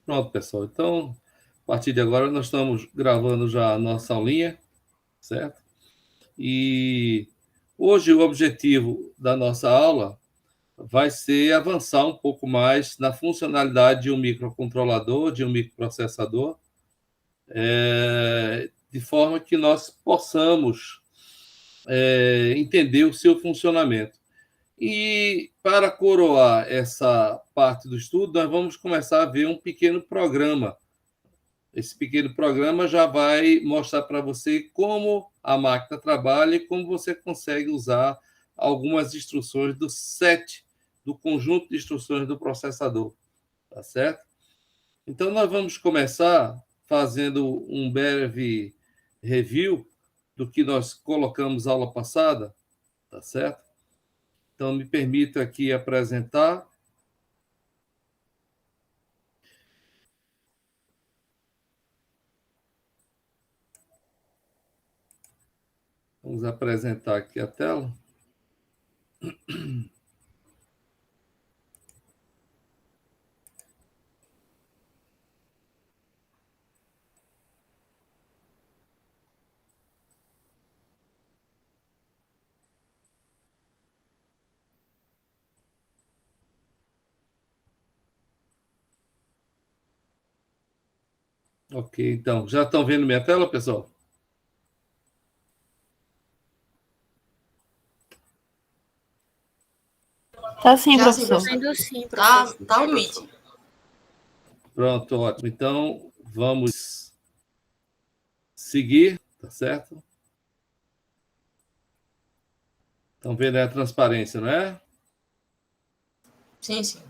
Pronto, pessoal. Então, a partir de agora, nós estamos gravando já a nossa aulinha, certo? E hoje o objetivo da nossa aula vai ser avançar um pouco mais na funcionalidade de um microcontrolador, de um microprocessador, de forma que nós possamos entender o seu funcionamento. E para coroar essa parte do estudo, nós vamos começar a ver um pequeno programa. Esse pequeno programa já vai mostrar para você como a máquina trabalha e como você consegue usar algumas instruções do set, do conjunto de instruções do processador, tá certo? Então, nós vamos começar fazendo um breve review do que nós colocamos aula passada, tá certo? Então, me permita aqui apresentar. Vamos apresentar aqui a tela. Ok, então, já estão vendo minha tela, pessoal? Tá sim, Já sim, professor. professor. Sim, professor. Tá o Meet. Pronto, ótimo. Então, vamos seguir, tá certo? Estão vendo a transparência, não é? Sim, sim.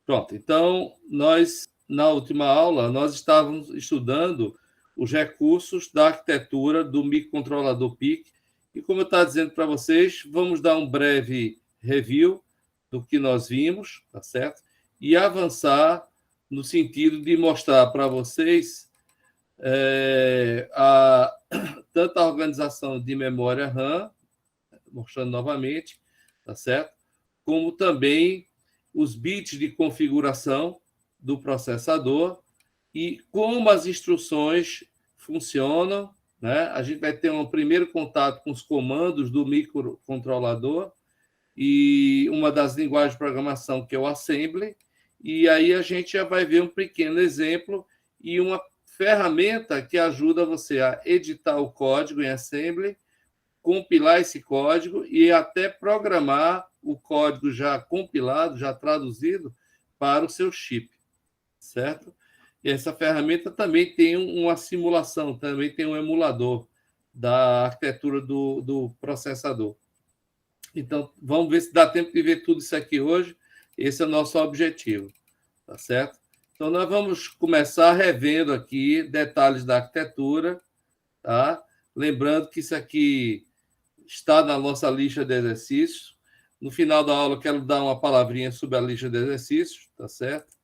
Pronto, então, nós, na última aula, nós estávamos estudando os recursos da arquitetura do microcontrolador PIC, e como eu estava dizendo para vocês, vamos dar um breve review do que nós vimos, tá certo? E avançar no sentido de mostrar para vocês tanto a organização de memória RAM, mostrando novamente, tá certo? Como também os bits de configuração do processador e como as instruções funcionam, né? A gente vai ter um primeiro contato com os comandos do microcontrolador e uma das linguagens de programação que é o Assembly, e aí a gente já vai ver um pequeno exemplo e uma ferramenta que ajuda você a editar o código em Assembly, compilar esse código e até programar o código já compilado, já traduzido para o seu chip, certo? E essa ferramenta também tem uma simulação, também tem um emulador da arquitetura do processador. Então, vamos ver se dá tempo de ver tudo isso aqui hoje. Esse é o nosso objetivo, tá certo? Então, nós vamos começar revendo aqui detalhes da arquitetura, tá? Lembrando que isso aqui está na nossa lista de exercícios. No final da aula, eu quero dar uma palavrinha sobre a lista de exercícios, tá certo?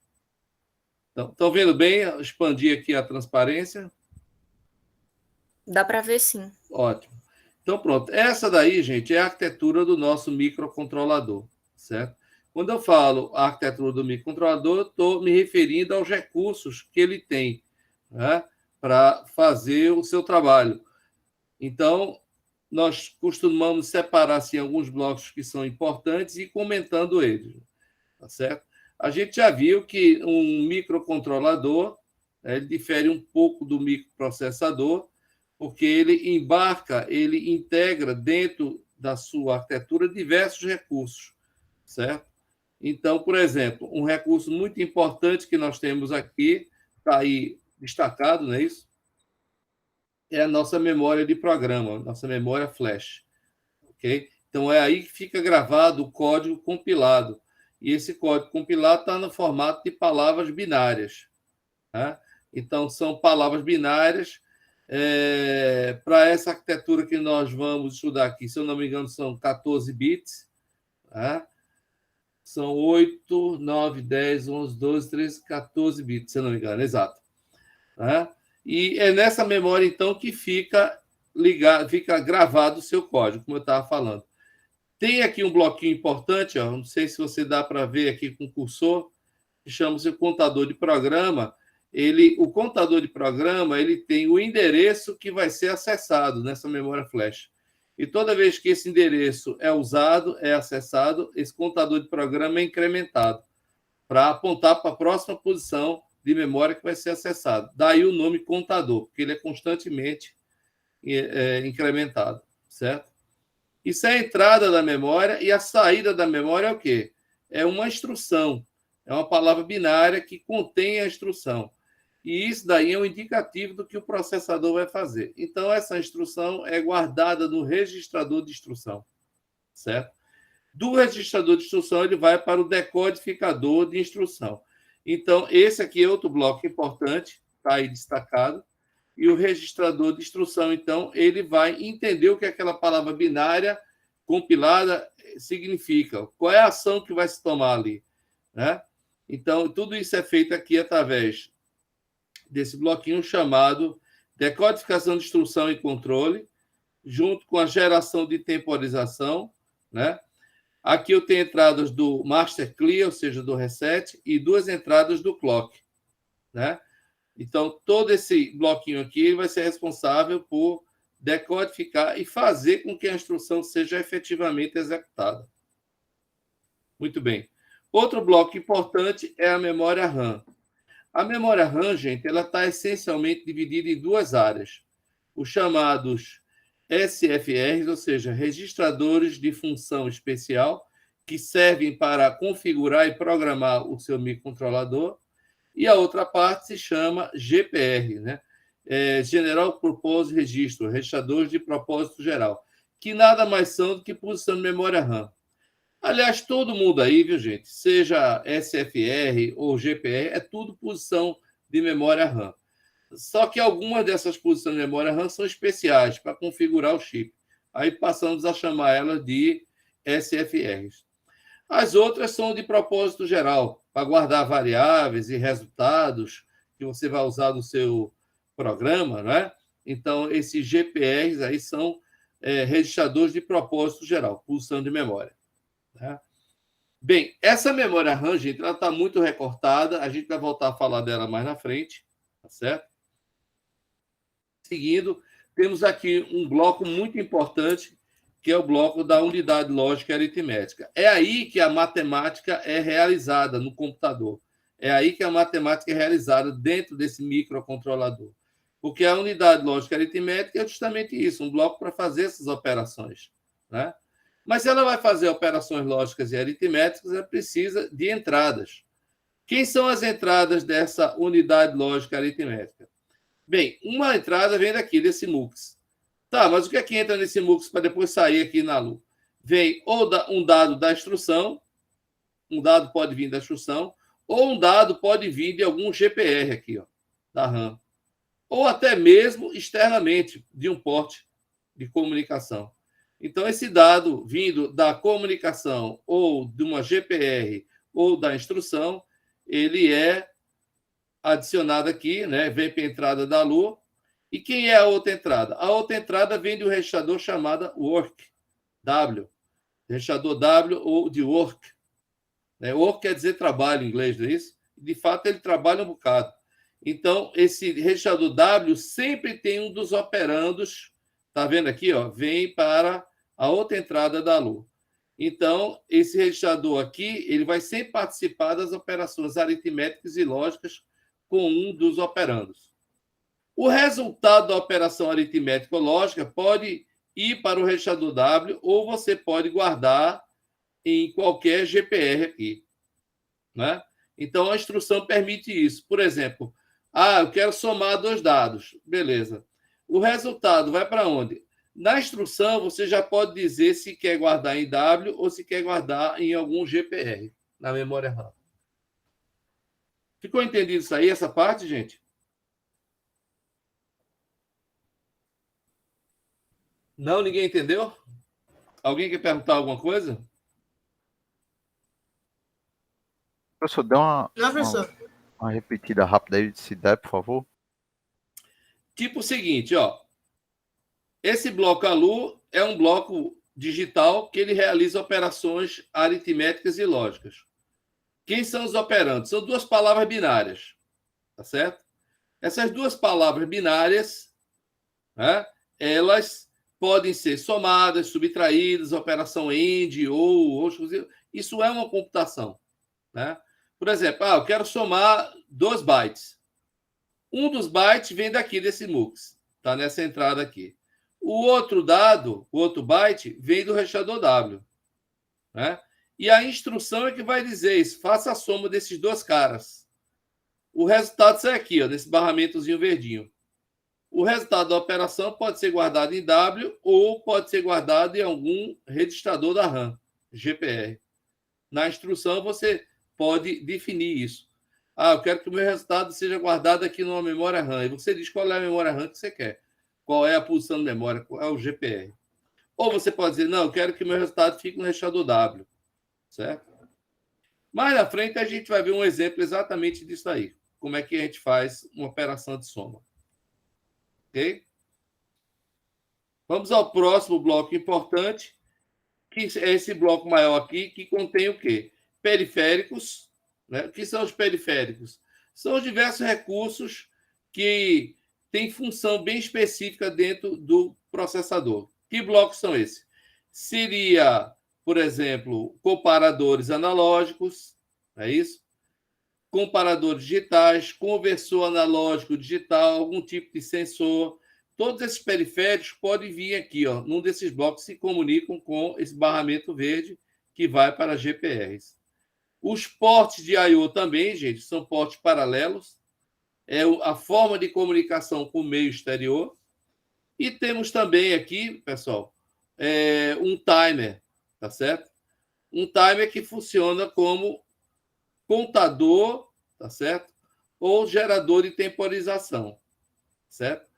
Então, estão vendo bem? Expandir aqui a transparência. Dá para ver, sim. Ótimo. Então, pronto. Essa daí, gente, é a arquitetura do nosso microcontrolador, certo? Quando eu falo a arquitetura do microcontrolador, eu estou me referindo aos recursos que ele tem, né, para fazer o seu trabalho. Então, nós costumamos separar assim, alguns blocos que são importantes e comentando eles, tá certo? A gente já viu que um microcontrolador ele difere um pouco do microprocessador, porque ele embarca, ele integra dentro da sua arquitetura diversos recursos, certo? Então, por exemplo, um recurso muito importante que nós temos aqui, está aí destacado, não é isso? É a nossa memória de programa, nossa memória flash, ok? Então, é aí que fica gravado o código compilado. E esse código compilado está no formato de palavras binárias. Tá? Então, são palavras binárias para essa arquitetura que nós vamos estudar aqui. Se eu não me engano, são 14 bits. Tá? São 8, 9, 10, 11, 12, 13, 14 bits, se eu não me engano, exato. Tá? E é nessa memória, então, que fica ligado, fica gravado o seu código, como eu estava falando. Tem aqui um bloquinho importante, ó, não sei se você dá para ver aqui com o cursor, que chama-se contador de programa. O contador de programa ele tem o endereço que vai ser acessado nessa memória flash. E toda vez que esse endereço é usado, é acessado, esse contador de programa é incrementado para apontar para a próxima posição de memória que vai ser acessado. Daí o nome contador, porque ele é constantemente incrementado, certo? Isso é a entrada da memória, e a saída da memória é o quê? É uma instrução, é uma palavra binária que contém a instrução. E isso daí é um indicativo do que o processador vai fazer. Então, essa instrução é guardada no registrador de instrução, certo? Do registrador de instrução, ele vai para o decodificador de instrução. Então, esse aqui é outro bloco importante, está aí destacado. E o registrador de instrução, então, ele vai entender o que aquela palavra binária compilada significa, qual é a ação que vai se tomar ali, né? Então, tudo isso é feito aqui através desse bloquinho chamado decodificação de instrução e controle, junto com a geração de temporização, né? Aqui eu tenho entradas do master clear, ou seja, do reset, e 2 entradas do clock, né? Então, todo esse bloquinho aqui vai ser responsável por decodificar e fazer com que a instrução seja efetivamente executada. Muito bem. Outro bloco importante é a memória RAM. A memória RAM, gente, ela está essencialmente dividida em 2 áreas. Os chamados SFRs, ou seja, registradores de função especial, que servem para configurar e programar o seu microcontrolador, e a outra parte se chama GPR, né? General Purpose Registro, registradores de propósito geral, que nada mais são do que posição de memória RAM. Aliás, todo mundo aí, viu, gente? Seja SFR ou GPR, é tudo posição de memória RAM. Só que algumas dessas posições de memória RAM são especiais para configurar o chip. Aí passamos a chamar elas de SFRs. As outras são de propósito geral, para guardar variáveis e resultados que você vai usar no seu programa, né? Então, esses GPRs aí são registradores de propósito geral, posição de memória. Né? Bem, essa memória RAM, gente, ela está muito recortada, a gente vai voltar a falar dela mais na frente, tá certo? Seguindo, temos aqui um bloco muito importante, que é o bloco da unidade lógica e aritmética. É aí que a matemática é realizada no computador. É aí que a matemática é realizada dentro desse microcontrolador. Porque a unidade lógica e aritmética é justamente isso, um bloco para fazer essas operações, né? Mas se ela vai fazer operações lógicas e aritméticas, ela precisa de entradas. Quem são as entradas dessa unidade lógica e aritmética? Bem, uma entrada vem daqui, desse MUX. Tá, mas o que é que entra nesse MUX para depois sair aqui na LU? Vem ou um dado da instrução, um dado pode vir da instrução, ou um dado pode vir de algum GPR aqui, ó, da RAM. Ou até mesmo externamente, de um porte de comunicação. Então, esse dado vindo da comunicação ou de uma GPR ou da instrução, ele é adicionado aqui, né? Vem para a entrada da LU. E quem é a outra entrada? A outra entrada vem de um registrador chamado work, W. Registrador W ou de work. Work quer dizer trabalho em inglês, não é isso? De fato, ele trabalha um bocado. Então, esse registrador W sempre tem um dos operandos, está vendo aqui? Ó, vem para a outra entrada da LU. Então, esse registrador aqui, ele vai sempre participar das operações aritméticas e lógicas com um dos operandos. O resultado da operação aritmética ou lógica pode ir para o registrador W ou você pode guardar em qualquer GPR aqui, né? Então, a instrução permite isso. Por exemplo, eu quero somar 2 dados. Beleza. O resultado vai para onde? Na instrução, você já pode dizer se quer guardar em W ou se quer guardar em algum GPR, na memória RAM. Ficou entendido isso aí, essa parte, gente? Não, ninguém entendeu? Alguém quer perguntar alguma coisa? Professor, dê uma repetida rápida aí, se der, por favor. Tipo o seguinte, ó. Esse bloco ALU é um bloco digital que ele realiza operações aritméticas e lógicas. Quem são os operandos? São duas palavras binárias, tá certo? Essas duas palavras binárias, né, elas podem ser somadas, subtraídas, operação AND ou isso é uma computação, né? Por exemplo, eu quero somar 2 bytes. Um dos bytes vem daqui desse MUX, tá nessa entrada aqui. O outro dado, o outro byte, vem do registrador W, né? E a instrução é que vai dizer isso, faça a soma desses dois caras. O resultado sai aqui, ó, nesse barramentozinho verdinho. O resultado da operação pode ser guardado em W ou pode ser guardado em algum registrador da RAM, GPR. Na instrução, você pode definir isso. Eu quero que o meu resultado seja guardado aqui numa memória RAM. E você diz qual é a memória RAM que você quer. Qual é a posição de memória, qual é o GPR. Ou você pode dizer, não, eu quero que o meu resultado fique no registrador W. Certo? Mais na frente, a gente vai ver um exemplo exatamente disso aí. Como é que a gente faz uma operação de soma. Ok? Vamos ao próximo bloco importante, que é esse bloco maior aqui, que contém o quê? Periféricos. Né? O que são os periféricos? São os diversos recursos que têm função bem específica dentro do processador. Que blocos são esses? Seria, por exemplo, comparadores analógicos, é isso? Comparadores digitais, conversor analógico digital, algum tipo de sensor. Todos esses periféricos podem vir aqui, ó, num desses blocos, se comunicam com esse barramento verde que vai para GPRs. Os portes de I/O também, gente, são portes paralelos. É a forma de comunicação com o meio exterior. E temos também aqui, pessoal, um timer, tá certo? Um timer que funciona como contador, tá certo? Ou gerador de temporização, certo?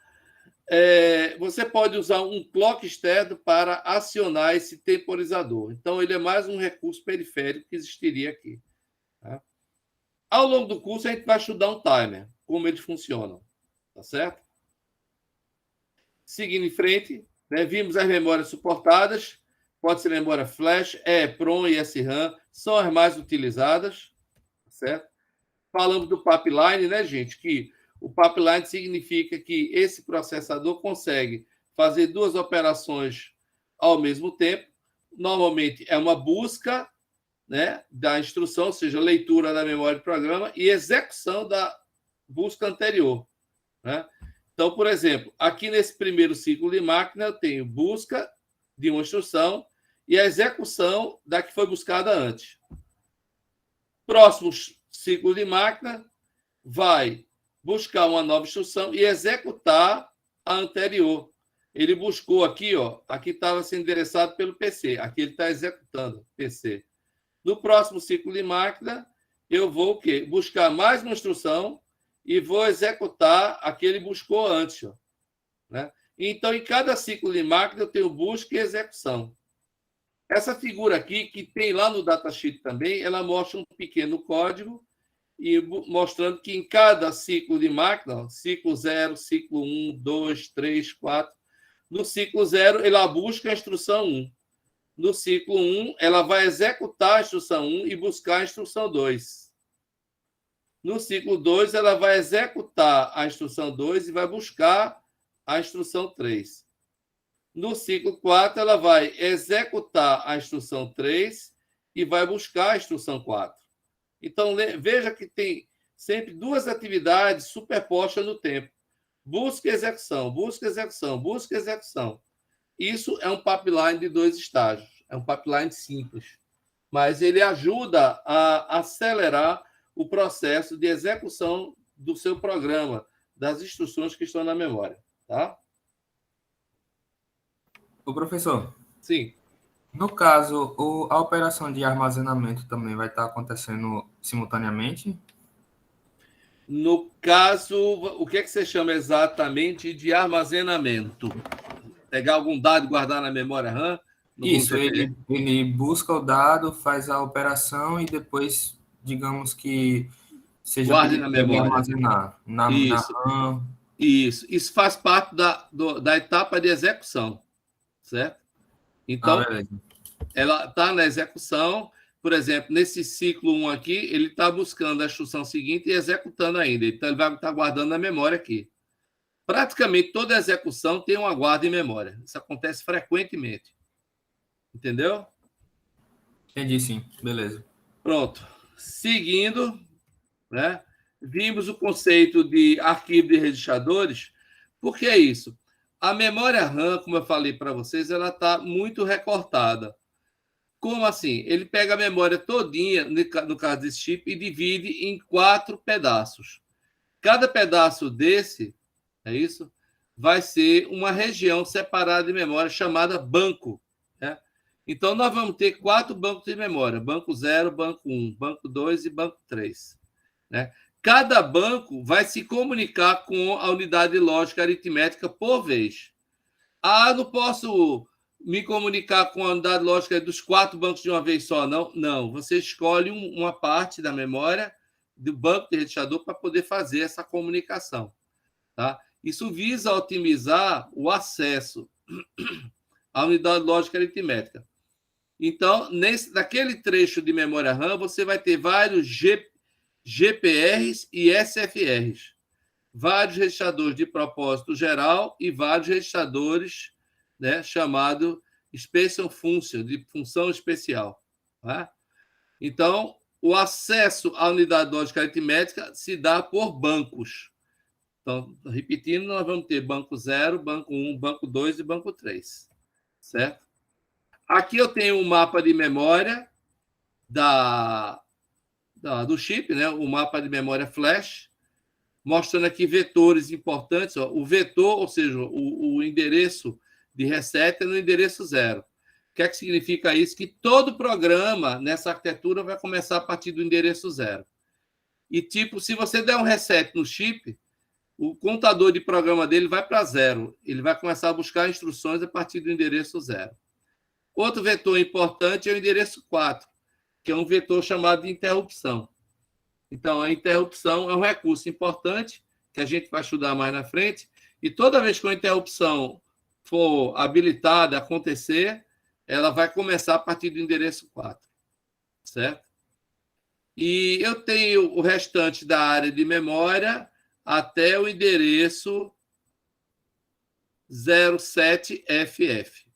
Você pode usar um clock externo para acionar esse temporizador. Então, ele é mais um recurso periférico que existiria aqui. Tá? Ao longo do curso, a gente vai estudar um timer, como eles funcionam, tá certo? Seguindo em frente, né, vimos as memórias suportadas, pode ser memória flash, EEPROM e SRAM, são as mais utilizadas, certo? Falamos do pipeline, né, gente? Que o pipeline significa que esse processador consegue fazer duas operações ao mesmo tempo. Normalmente é uma busca, né, da instrução, ou seja, leitura da memória do programa e execução da busca anterior, né? Então, por exemplo, aqui nesse primeiro ciclo de máquina, eu tenho busca de uma instrução e a execução da que foi buscada antes. Próximo ciclo de máquina vai buscar uma nova instrução e executar a anterior. Ele buscou aqui, ó, aqui estava sendo endereçado pelo PC, aqui ele está executando PC. No próximo ciclo de máquina, eu vou o quê? Buscar mais uma instrução e vou executar a que ele buscou antes. Ó, né? Então, em cada ciclo de máquina, eu tenho busca e execução. Essa figura aqui, que tem lá no datasheet também, ela mostra um pequeno código e mostrando que em cada ciclo de máquina, ó, ciclo 0, ciclo 1, 2, 3, 4, no ciclo 0, ela busca a instrução 1. No ciclo 1, ela vai executar a instrução 1 e buscar a instrução 2. No ciclo 2, ela vai executar a instrução 2 e vai buscar a instrução 3. No ciclo 4, ela vai executar a instrução 3 e vai buscar a instrução 4. Então, veja que tem sempre duas atividades superpostas no tempo. Busca e execução, busca e execução, busca e execução. Isso é um pipeline de 2 estágios. É um pipeline simples. Mas ele ajuda a acelerar o processo de execução do seu programa, das instruções que estão na memória. Tá? Ô, professor. Sim. No caso, a operação de armazenamento também vai estar acontecendo simultaneamente? No caso, o que é que você chama exatamente de armazenamento? Pegar algum dado e guardar na memória RAM? Isso, ele busca o dado, faz a operação e depois, digamos que seja guarde na memória. Armazenar na RAM. Isso faz parte da etapa de execução, certo? Então, ela está na execução. por exemplo, nesse ciclo 1 aqui, ele está buscando a instrução seguinte e executando ainda. Então, ele vai estar guardando na memória aqui. Praticamente toda execução tem uma guarda em memória. Isso acontece frequentemente. Entendeu? Entendi, sim. Beleza. Pronto. Seguindo, né? Vimos o conceito de arquivo de registradores. Por que isso? A memória RAM, como eu falei para vocês, ela está muito recortada. Como assim? Ele pega a memória todinha, no caso desse chip, e divide em 4 pedaços. Cada pedaço desse, é isso, vai ser uma região separada de memória chamada banco. Né? Então, nós vamos ter 4 bancos de memória. Banco 0, banco 1, banco 2 e banco 3. Né? Cada banco vai se comunicar com a unidade lógica aritmética por vez. Ah, não posso me comunicar com a unidade lógica dos 4 bancos de uma vez só, não? Não, você escolhe uma parte da memória do banco de registrador para poder fazer essa comunicação. Tá? Isso visa otimizar o acesso à unidade lógica aritmética. Então, naquele trecho de memória RAM, você vai ter vários GPRs e SFRs. Vários registradores de propósito geral e vários registradores, né, chamado Special Function, de função especial. Tá? Então, o acesso à unidade lógica aritmética se dá por bancos. Então, repetindo, nós vamos ter banco 0, banco 1, banco 2 e banco 3. Certo? Aqui eu tenho um mapa de memória do chip, né? O mapa de memória flash, mostrando aqui vetores importantes. Ó. O vetor, ou seja, o endereço de reset é no endereço 0. O que é que significa isso? Que todo programa nessa arquitetura vai começar a partir do endereço 0. E, tipo, se você der um reset no chip, o contador de programa dele vai para 0. Ele vai começar a buscar instruções a partir do endereço 0. Outro vetor importante é o endereço 4, que é um vetor chamado de interrupção. Então, a interrupção é um recurso importante que a gente vai estudar mais na frente. E toda vez que uma interrupção for habilitada a acontecer, ela vai começar a partir do endereço 4. Certo? E eu tenho o restante da área de memória até o endereço 07FF.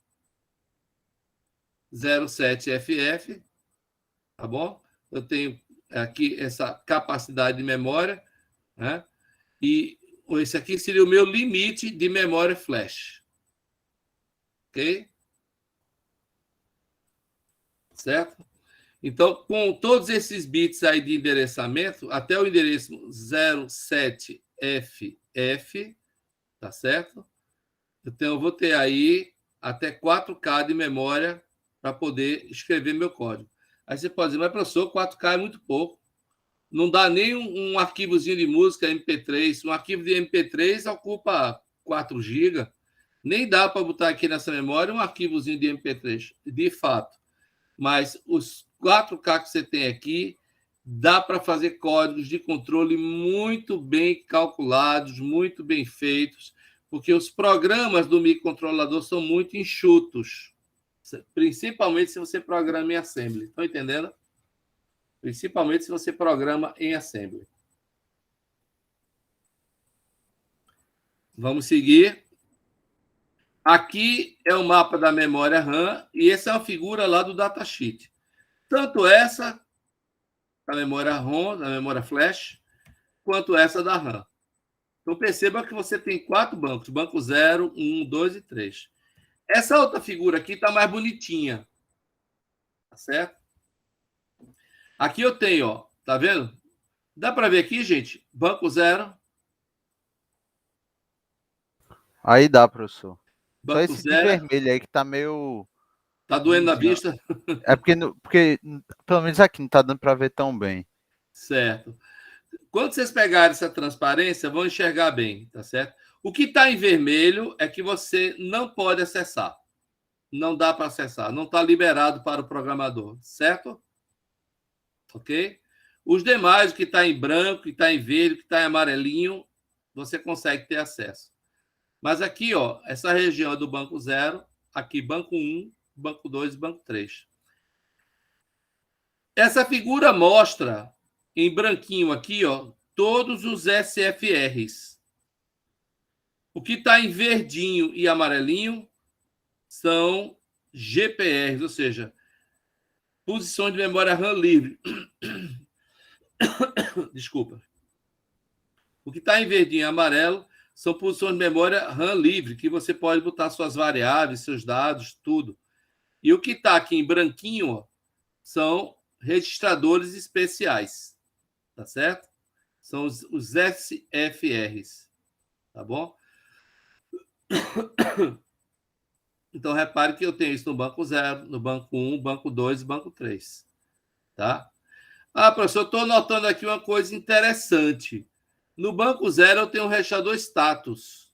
07FF, tá bom? Eu tenho aqui essa capacidade de memória, né? E esse aqui seria o meu limite de memória flash. Ok? Certo? Então, com todos esses bits aí de endereçamento, até o endereço 07FF, tá certo? Então, eu vou ter aí até 4K de memória para poder escrever meu código. Aí você pode dizer, mas professor, 4K é muito pouco. Não dá nem um arquivozinho de música MP3. Um arquivo de MP3 ocupa 4 GB. Nem dá para botar aqui nessa memória um arquivozinho de MP3, de fato. Mas os 4K que você tem aqui, dá para fazer códigos de controle muito bem calculados, muito bem feitos, porque os programas do microcontrolador são muito enxutos, principalmente se você programa em Assembly. Estão entendendo? Principalmente se você programa em Assembly. Vamos seguir. Aqui é o mapa da memória RAM e essa é uma figura lá do datasheet. Tanto essa da memória ROM, da memória flash, quanto essa da RAM. Então, perceba que você tem 4 bancos, banco 0, 1, 2 e 3. Essa outra figura aqui está mais bonitinha. Tá certo? Aqui eu tenho, ó, tá vendo? Dá para ver aqui, gente? Banco 0. Aí dá, professor. Banco Só esse 0. de vermelho aí que tá meio... Tá doendo na vista? É porque pelo menos aqui não tá dando para ver tão bem. Certo. Quando vocês pegarem essa transparência, vão enxergar bem, tá certo? O que está em vermelho é que você não pode acessar. Não dá para acessar. Não está liberado para o programador, certo? Ok? Os demais, o que está em branco, que está em verde, que está em amarelinho, você consegue ter acesso. Mas aqui, ó, essa região é do banco 0, aqui banco 1, banco 2 e banco 3. Essa figura mostra, em branquinho aqui, ó, todos os SFRs. O que está em verdinho e amarelinho são GPRs, ou seja, posições de memória RAM livre. Desculpa. O que está em verdinho e amarelo são posições de memória RAM livre, que você pode botar suas variáveis, seus dados, tudo. E o que está aqui em branquinho, ó, são registradores especiais. Tá certo? São os SFRs. Tá bom? Então, repare que eu tenho isso no banco 0, no banco 1, banco 2 e banco 3. Tá? Ah, professor, eu estou notando aqui uma coisa interessante. No banco 0, eu tenho um registrador status.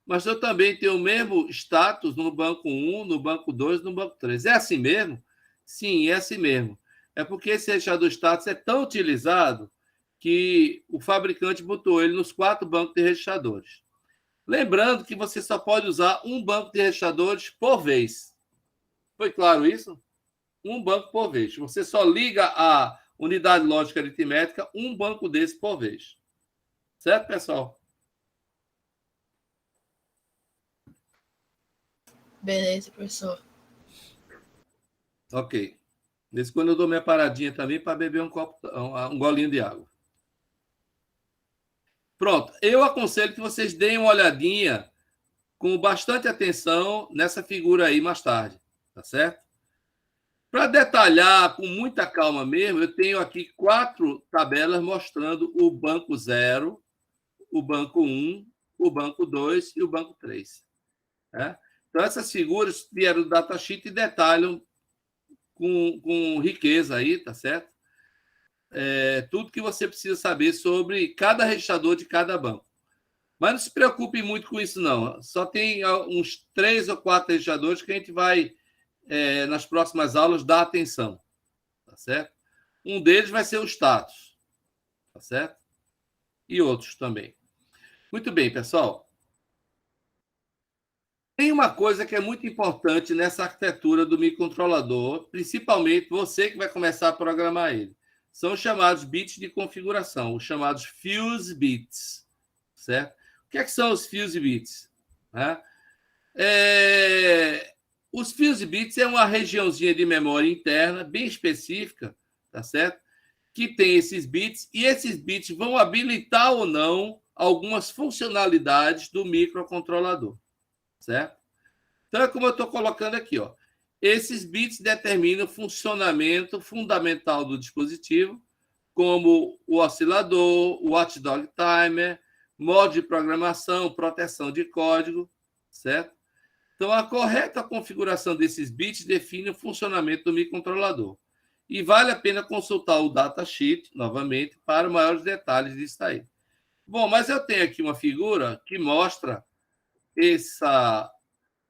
Mas eu também tenho o mesmo status no banco 1, no banco 2 e no banco 3. É assim mesmo? Sim, é assim mesmo. É porque esse registrador status é tão utilizado que o fabricante botou ele nos 4 bancos de registradores. Lembrando que você só pode usar um banco de registradores por vez. Foi claro isso? Um banco por vez. Você só liga a unidade lógica aritmética um banco desse por vez. Certo, pessoal? Beleza, professor. Ok. Desde quando eu dou minha paradinha também para beber um golinho de água. Pronto. Eu aconselho que vocês deem uma olhadinha com bastante atenção nessa figura aí mais tarde. Tá certo? Para detalhar com muita calma mesmo, eu tenho aqui 4 tabelas mostrando o banco 0, o banco 1, o banco 2 e o banco 3. Né? Então, essas figuras vieram do datasheet e detalham com riqueza aí, tá certo? Tudo que você precisa saber sobre cada registrador de cada banco. Mas não se preocupe muito com isso, não. Só tem uns 3 ou 4 registradores que a gente vai, nas próximas aulas, dar atenção. Tá certo? Um deles vai ser o status. Tá certo? E outros também. Muito bem, pessoal. Tem uma coisa que é muito importante nessa arquitetura do microcontrolador, principalmente você que vai começar a programar ele. São os chamados bits de configuração, os chamados fuse bits. Certo? O que é que são os fuse bits? Os fuse bits é uma regiãozinha de memória interna bem específica, tá certo? Que tem esses bits, e esses bits vão habilitar ou não algumas funcionalidades do microcontrolador. Certo? Então, é como eu estou colocando aqui. Ó. Esses bits determinam o funcionamento fundamental do dispositivo, como o oscilador, o watchdog timer, modo de programação, proteção de código, certo? Então, a correta configuração desses bits define o funcionamento do microcontrolador. E vale a pena consultar o datasheet, novamente, para maiores detalhes disso aí. Bom, mas eu tenho aqui uma figura que mostra essa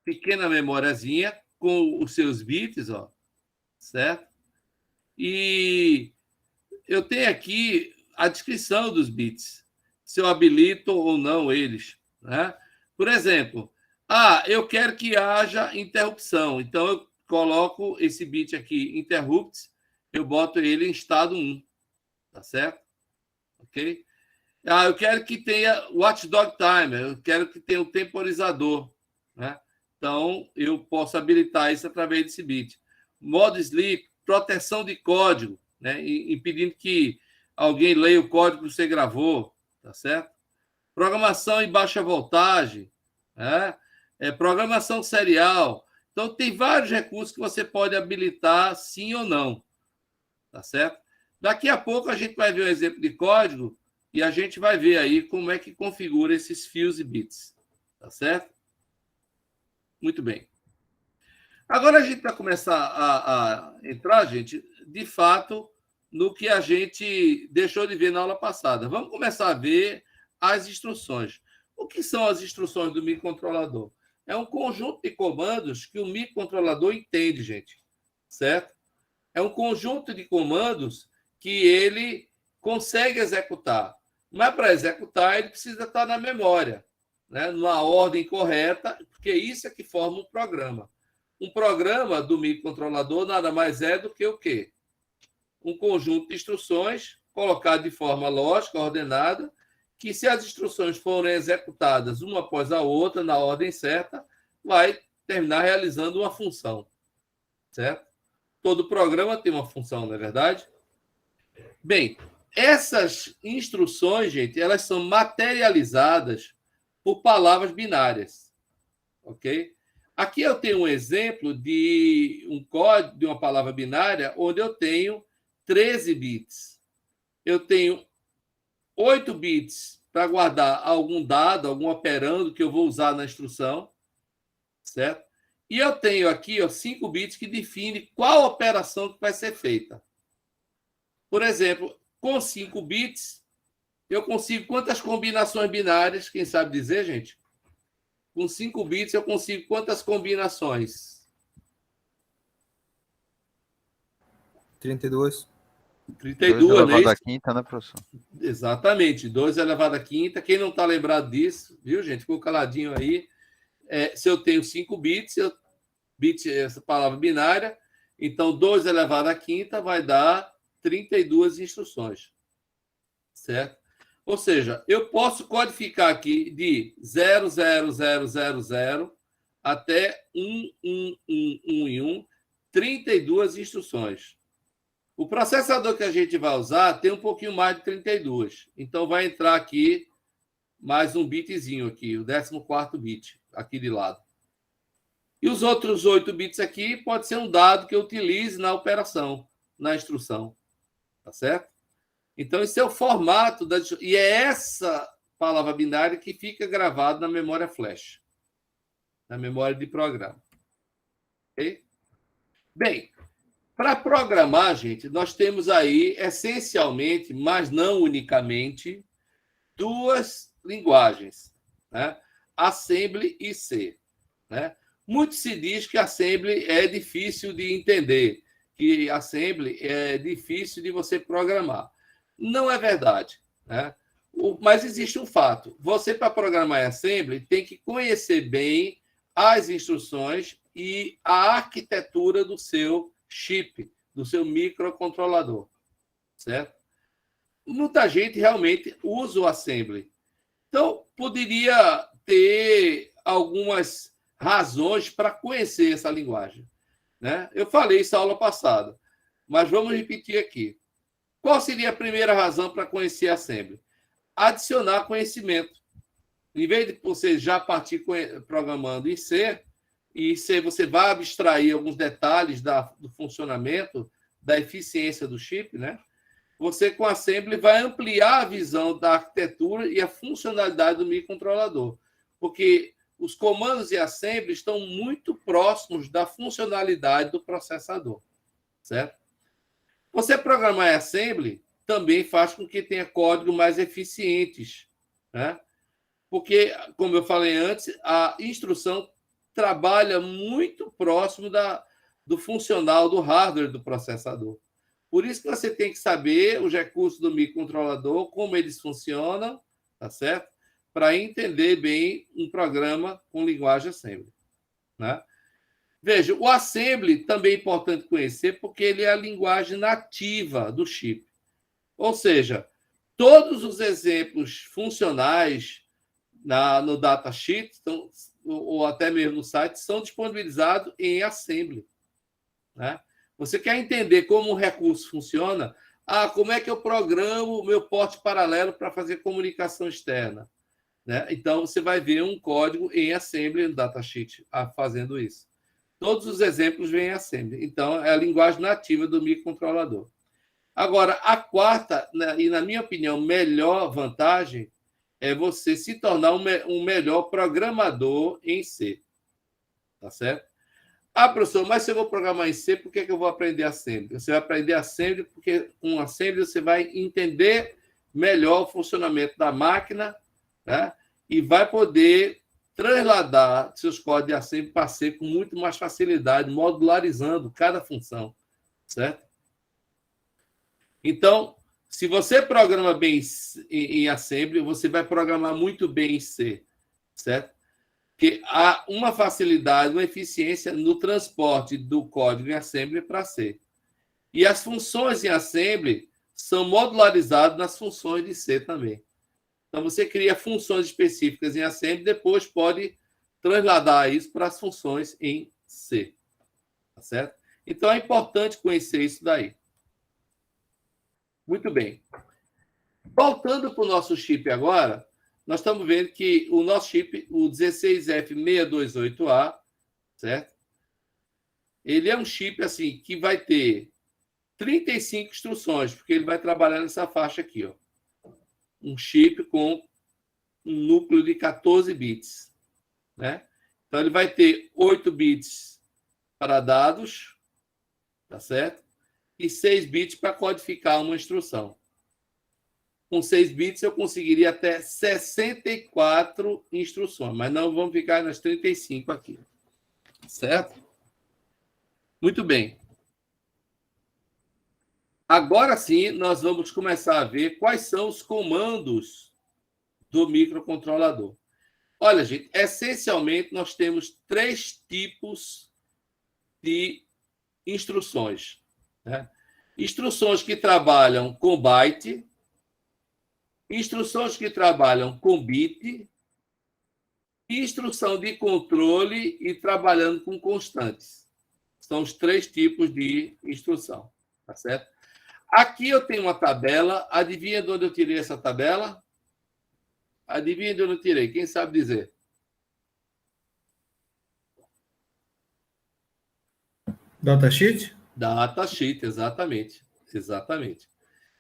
pequena memóriazinha com os seus bits, ó, certo? E eu tenho aqui a descrição dos bits, se eu habilito ou não eles. Né? Por exemplo, eu quero que haja interrupção, então eu coloco esse bit aqui, interrupts, eu boto ele em estado 1, tá certo? Ok? Eu quero que tenha watchdog timer, eu quero que tenha um temporizador, né? Então, eu posso habilitar isso através desse bit. Modo sleep, proteção de código, né? Impedindo que alguém leia o código que você gravou, tá certo? Programação em baixa voltagem, né? Programação serial. Então, tem vários recursos que você pode habilitar sim ou não, tá certo? Daqui a pouco a gente vai ver um exemplo de código e a gente vai ver aí como é que configura esses fuse bits, tá certo? Muito bem. Agora a gente vai começar a entrar, gente, de fato, no que a gente deixou de ver na aula passada. Vamos começar a ver as instruções. O que são as instruções do microcontrolador? É um conjunto de comandos que o microcontrolador entende, gente, certo? É um conjunto de comandos que ele consegue executar. Mas para executar, ele precisa estar na memória, né? Na ordem correta, porque isso é que forma um programa. Um programa do microcontrolador nada mais é do que o quê? um conjunto de instruções colocado de forma lógica, ordenada, que se as instruções forem executadas uma após a outra, na ordem certa, vai terminar realizando uma função, certo? Todo programa tem uma função, não é verdade? Bem, essas instruções, gente, elas são materializadas por palavras binárias, ok? Aqui eu tenho um exemplo de um código de uma palavra binária onde eu tenho 13 bits. Eu tenho 8 bits para guardar algum dado, algum operando que eu vou usar na instrução, certo? E eu tenho aqui 5 bits que define qual operação que vai ser feita. Por exemplo, com 5 bits, eu consigo quantas combinações binárias? Quem sabe dizer, gente? Com 5 bits, eu consigo quantas combinações? 32. 32, 2 elevado né? à quinta, né, professor? Exatamente, 2 elevado à quinta. Quem não está lembrado disso, viu, gente? Ficou caladinho aí. Se eu tenho 5 bits, bit é essa palavra binária, então 2 elevado à quinta vai dar 32 instruções, certo? Ou seja, eu posso codificar aqui de 00000 até 1111, 32 instruções. O processador que a gente vai usar tem um pouquinho mais de 32. Então, vai entrar aqui mais um bitzinho aqui, o 14º bit, aqui de lado. E os outros 8 bits aqui pode ser um dado que eu utilize na operação, na instrução. Tá certo? Então, esse é o formato e é essa palavra binária que fica gravada na memória flash, na memória de programa. Ok? Bem, para programar, gente, nós temos aí, essencialmente, mas não unicamente, 2 linguagens, né? Assembly e C. Né? Muito se diz que Assembly é difícil de entender, que Assembly é difícil de você programar. Não é verdade, né? Mas existe um fato. Você, para programar em Assembly, tem que conhecer bem as instruções e a arquitetura do seu chip, do seu microcontrolador, certo? Muita gente realmente usa o Assembly. Então, poderia ter algumas razões para conhecer essa linguagem, né? Eu falei isso na aula passada, mas vamos repetir aqui. Qual seria a primeira razão para conhecer a Assembly? Adicionar conhecimento. Em vez de você já partir programando em C, e C você vai abstrair alguns detalhes do funcionamento, da eficiência do chip, né? Você, com a Assembly, vai ampliar a visão da arquitetura e a funcionalidade do microcontrolador. Porque os comandos em Assembly estão muito próximos da funcionalidade do processador, certo? Você programar em Assembly também faz com que tenha códigos mais eficientes, né? Porque, como eu falei antes, a instrução trabalha muito próximo do funcional do hardware do processador. Por isso que você tem que saber os recursos do microcontrolador, como eles funcionam, tá certo? Para entender bem um programa com linguagem Assembly, né? Veja, o Assembly também é importante conhecer porque ele é a linguagem nativa do chip. Ou seja, todos os exemplos funcionais no datasheet, ou até mesmo no site, são disponibilizados em Assembly, né? Você quer entender como um recurso funciona? Como é que eu programo o meu porte paralelo para fazer comunicação externa? Né? Então, você vai ver um código em Assembly no datasheet fazendo isso. Todos os exemplos vêm em Assembly. Então, é a linguagem nativa do microcontrolador. Agora, a quarta, e na minha opinião, melhor vantagem é você se tornar um melhor programador em C. Tá certo? Professor, mas se eu vou programar em C, por que eu vou aprender Assembly? Você vai aprender Assembly porque com Assembly você vai entender melhor o funcionamento da máquina, né? E vai poder transladar seus códigos de Assembly para C com muito mais facilidade, modularizando cada função, certo? Então, se você programa bem em Assembly, você vai programar muito bem em C, certo? Porque há uma facilidade, uma eficiência no transporte do código em Assembly para C. E as funções em assembly são modularizadas nas funções de C também. Então, você cria funções específicas em assembly, depois pode trasladar isso para as funções em C. Tá certo? Então, é importante conhecer isso daí. Muito bem. Voltando para o nosso chip agora, nós estamos vendo que o nosso chip, o 16F628A, certo? Ele é um chip assim que vai ter 35 instruções, porque ele vai trabalhar nessa faixa aqui, ó. Um chip com um núcleo de 14 bits, né? Então ele vai ter 8 bits para dados, tá certo? E 6 bits para codificar uma instrução. Com 6 bits eu conseguiria até 64 instruções, mas não vamos ficar nas 35 aqui. Certo? Muito bem. Agora sim, nós vamos começar a ver quais são os comandos do microcontrolador. Olha, gente, essencialmente nós temos 3 tipos de instruções, né? Instruções que trabalham com byte, instruções que trabalham com bit, instrução de controle e trabalhando com constantes. São os 3 tipos de instrução, tá certo? Aqui eu tenho uma tabela. Adivinha de onde eu tirei essa tabela? Adivinha de onde eu tirei? Quem sabe dizer? Datasheet? Datasheet, exatamente. Exatamente.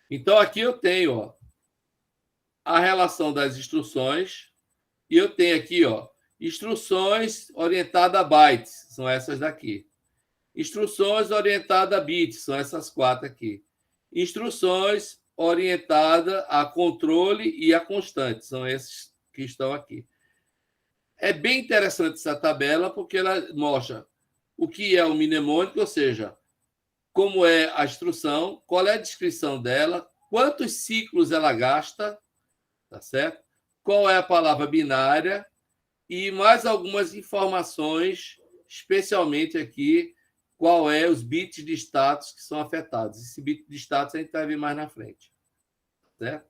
Então, aqui eu tenho, ó, a relação das instruções e eu tenho aqui, ó, instruções orientadas a bytes, são essas daqui. Instruções orientadas a bits, são essas 4 aqui. Instruções orientadas a controle e a constante, são esses que estão aqui. É bem interessante essa tabela, porque ela mostra o que é o mnemônico, ou seja, como é a instrução, qual é a descrição dela, quantos ciclos ela gasta, tá certo? Qual é a palavra binária e mais algumas informações, especialmente aqui, qual é os bits de status que são afetados. Esse bit de status a gente vai ver mais na frente. Certo?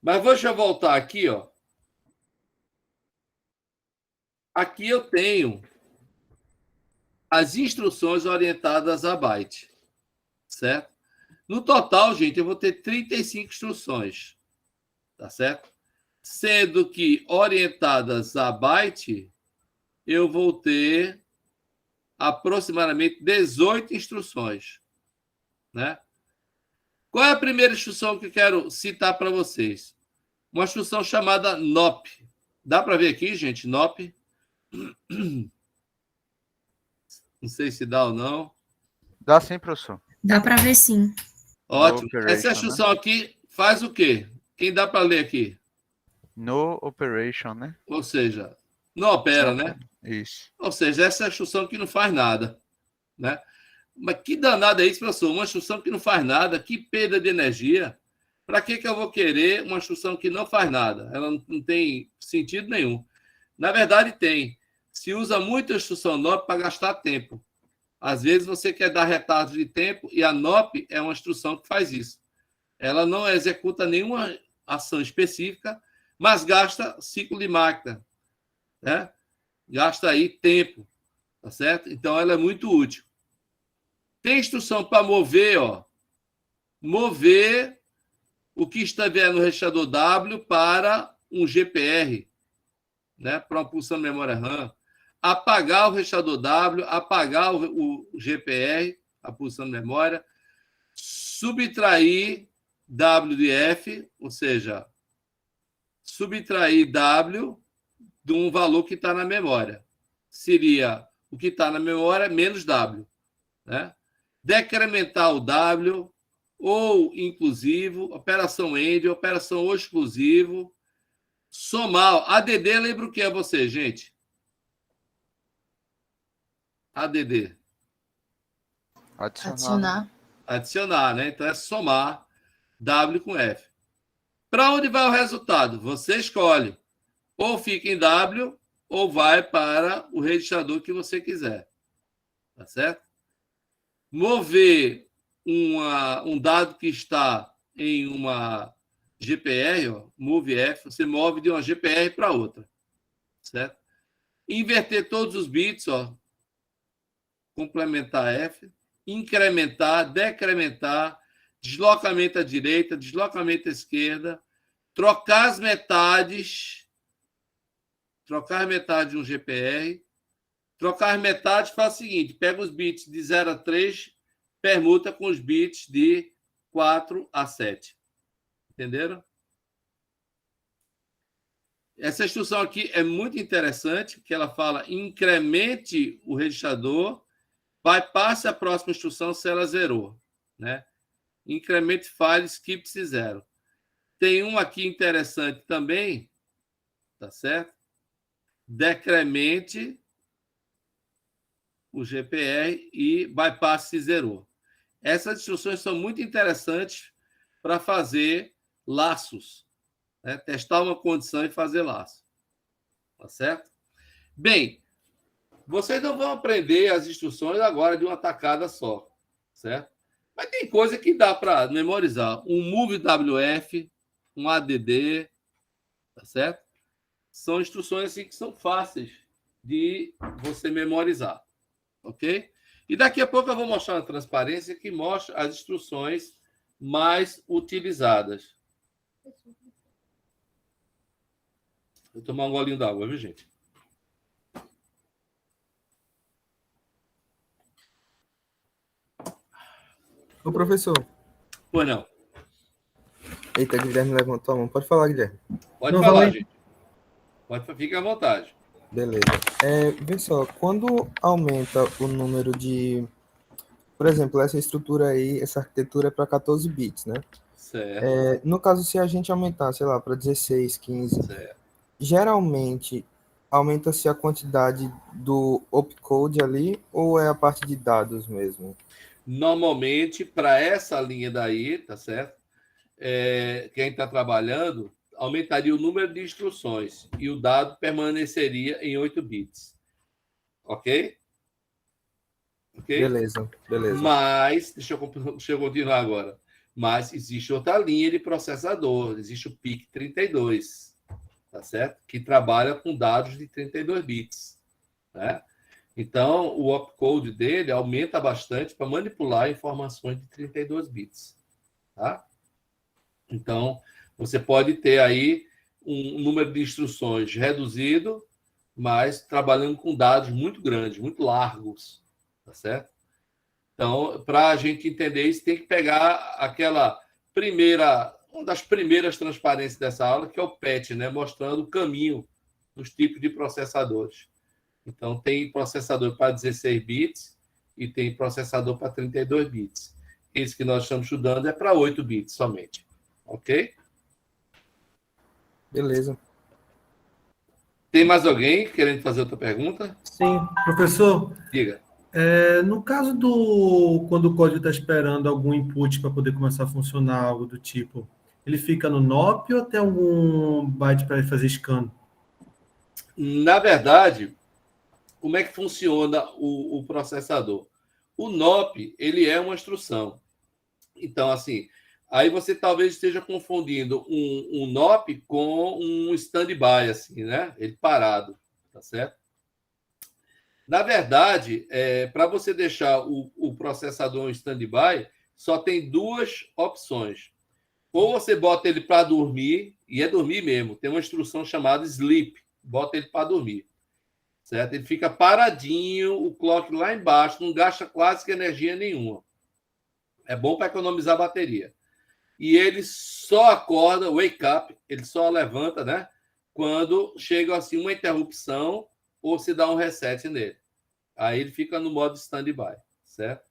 Mas deixa eu voltar aqui, ó. Aqui eu tenho as instruções orientadas a byte. Certo? No total, gente, eu vou ter 35 instruções. Tá certo? Sendo que orientadas a byte, eu vou ter aproximadamente 18 instruções, né? Qual é a primeira instrução que eu quero citar para vocês? Uma instrução chamada NOP. Dá para ver aqui, gente? NOP. Não sei se dá ou não. Dá sim, professor. Dá para ver sim. Ótimo. No Essa operation, instrução aqui faz o quê? Quem dá para ler aqui? No operation, né? Ou seja, não opera, né? Isso. Ou seja, essa é a instrução que não faz nada, né? Mas que danada é isso, professor? Uma instrução que não faz nada, que perda de energia. Para que eu vou querer uma instrução que não faz nada? Ela não tem sentido nenhum. Na verdade, tem. Se usa muito a instrução NOP para gastar tempo. Às vezes você quer dar retardo de tempo e a NOP é uma instrução que faz isso. Ela não executa nenhuma ação específica, mas gasta ciclo de máquina, né? Gasta aí tempo, tá certo? Então, ela é muito útil. Tem instrução para mover, ó. Mover o que estiver no registrador W para um GPR, né? Para uma pulsão de memória RAM. Apagar o registrador W, apagar o GPR, a pulsão de memória. Subtrair W de F, ou seja, subtrair W de um valor que está na memória. Seria o que está na memória menos W, né? Decrementar o W, ou inclusivo, operação AND, operação ou exclusivo, somar. ADD, lembra o que é você, gente? ADD. Adicionar. Adicionar, né? Então é somar W com F. Para onde vai o resultado? Você escolhe. Ou fica em W, ou vai para o registrador que você quiser. Tá certo? Mover um dado que está em uma GPR, ó, MoveF, você move de uma GPR para outra, certo? Inverter todos os bits, ó, complementar F, incrementar, decrementar, deslocamento à direita, deslocamento à esquerda, trocar metade de um GPR, trocar metade faz o seguinte, pega os bits de 0 a 3, permuta com os bits de 4 a 7. Entenderam? Essa instrução aqui é muito interessante, porque ela fala incremente o registrador, bypasse a próxima instrução se ela zerou, né? Incremente file, skip se zero. Tem um aqui interessante também, tá certo? Decremente o GPR e bypass se zerou. Essas instruções são muito interessantes para fazer laços, né? Testar uma condição e fazer laço. Tá certo? Bem, vocês não vão aprender as instruções agora de uma tacada só, certo? Mas tem coisa que dá para memorizar. Um MoveWF, um ADD, tá certo? São instruções assim que são fáceis de você memorizar, ok? E daqui a pouco eu vou mostrar uma transparência que mostra as instruções mais utilizadas. Vou tomar um golinho d'água, viu, gente? Ô, professor. Pois não. Eita, Guilherme levantou a mão. Pode falar, Guilherme. Pode Não, falar, vai. gente. Fique à vontade. Beleza. Vê só, quando aumenta o número de... Por exemplo, essa estrutura aí, essa arquitetura é para 14 bits, né? Certo. No caso, se a gente aumentar, sei lá, para 16, 15, Certo. geralmente aumenta-se a quantidade do opcode ali ou é a parte de dados mesmo? Normalmente, para essa linha daí, tá certo? Quem está trabalhando aumentaria o número de instruções e o dado permaneceria em 8 bits. Ok? Ok? Beleza. Mas, deixa eu continuar agora. Mas existe outra linha de processador, existe o PIC32, tá certo? Que trabalha com dados de 32 bits, né? Então, o opcode dele aumenta bastante para manipular informações de 32 bits, tá? Então, você pode ter aí um número de instruções reduzido, mas trabalhando com dados muito grandes, muito largos, tá certo? Então, para a gente entender isso, tem que pegar uma das primeiras transparências dessa aula, que é o PET, né? Mostrando o caminho dos tipos de processadores. Então, tem processador para 16 bits e tem processador para 32 bits. Esse que nós estamos estudando é para 8 bits somente. Ok? Beleza. Tem mais alguém querendo fazer outra pergunta? Sim, professor. Diga. No caso quando o código está esperando algum input para poder começar a funcionar, algo do tipo, ele fica no NOP ou tem algum byte para fazer scan? Na verdade, como é que funciona o processador? O NOP, ele é uma instrução. Então, assim, aí você talvez esteja confundindo um NOP com um standby, assim, né? Ele parado, tá certo? Na verdade, para você deixar o processador em standby, só tem duas opções. Ou você bota ele para dormir, e é dormir mesmo, tem uma instrução chamada sleep, bota ele para dormir, certo? Ele fica paradinho, o clock lá embaixo, não gasta quase que energia nenhuma. É bom para economizar bateria. E ele só acorda, wake up, ele só levanta, né? Quando chega assim uma interrupção ou se dá um reset nele. Aí ele fica no modo standby, certo?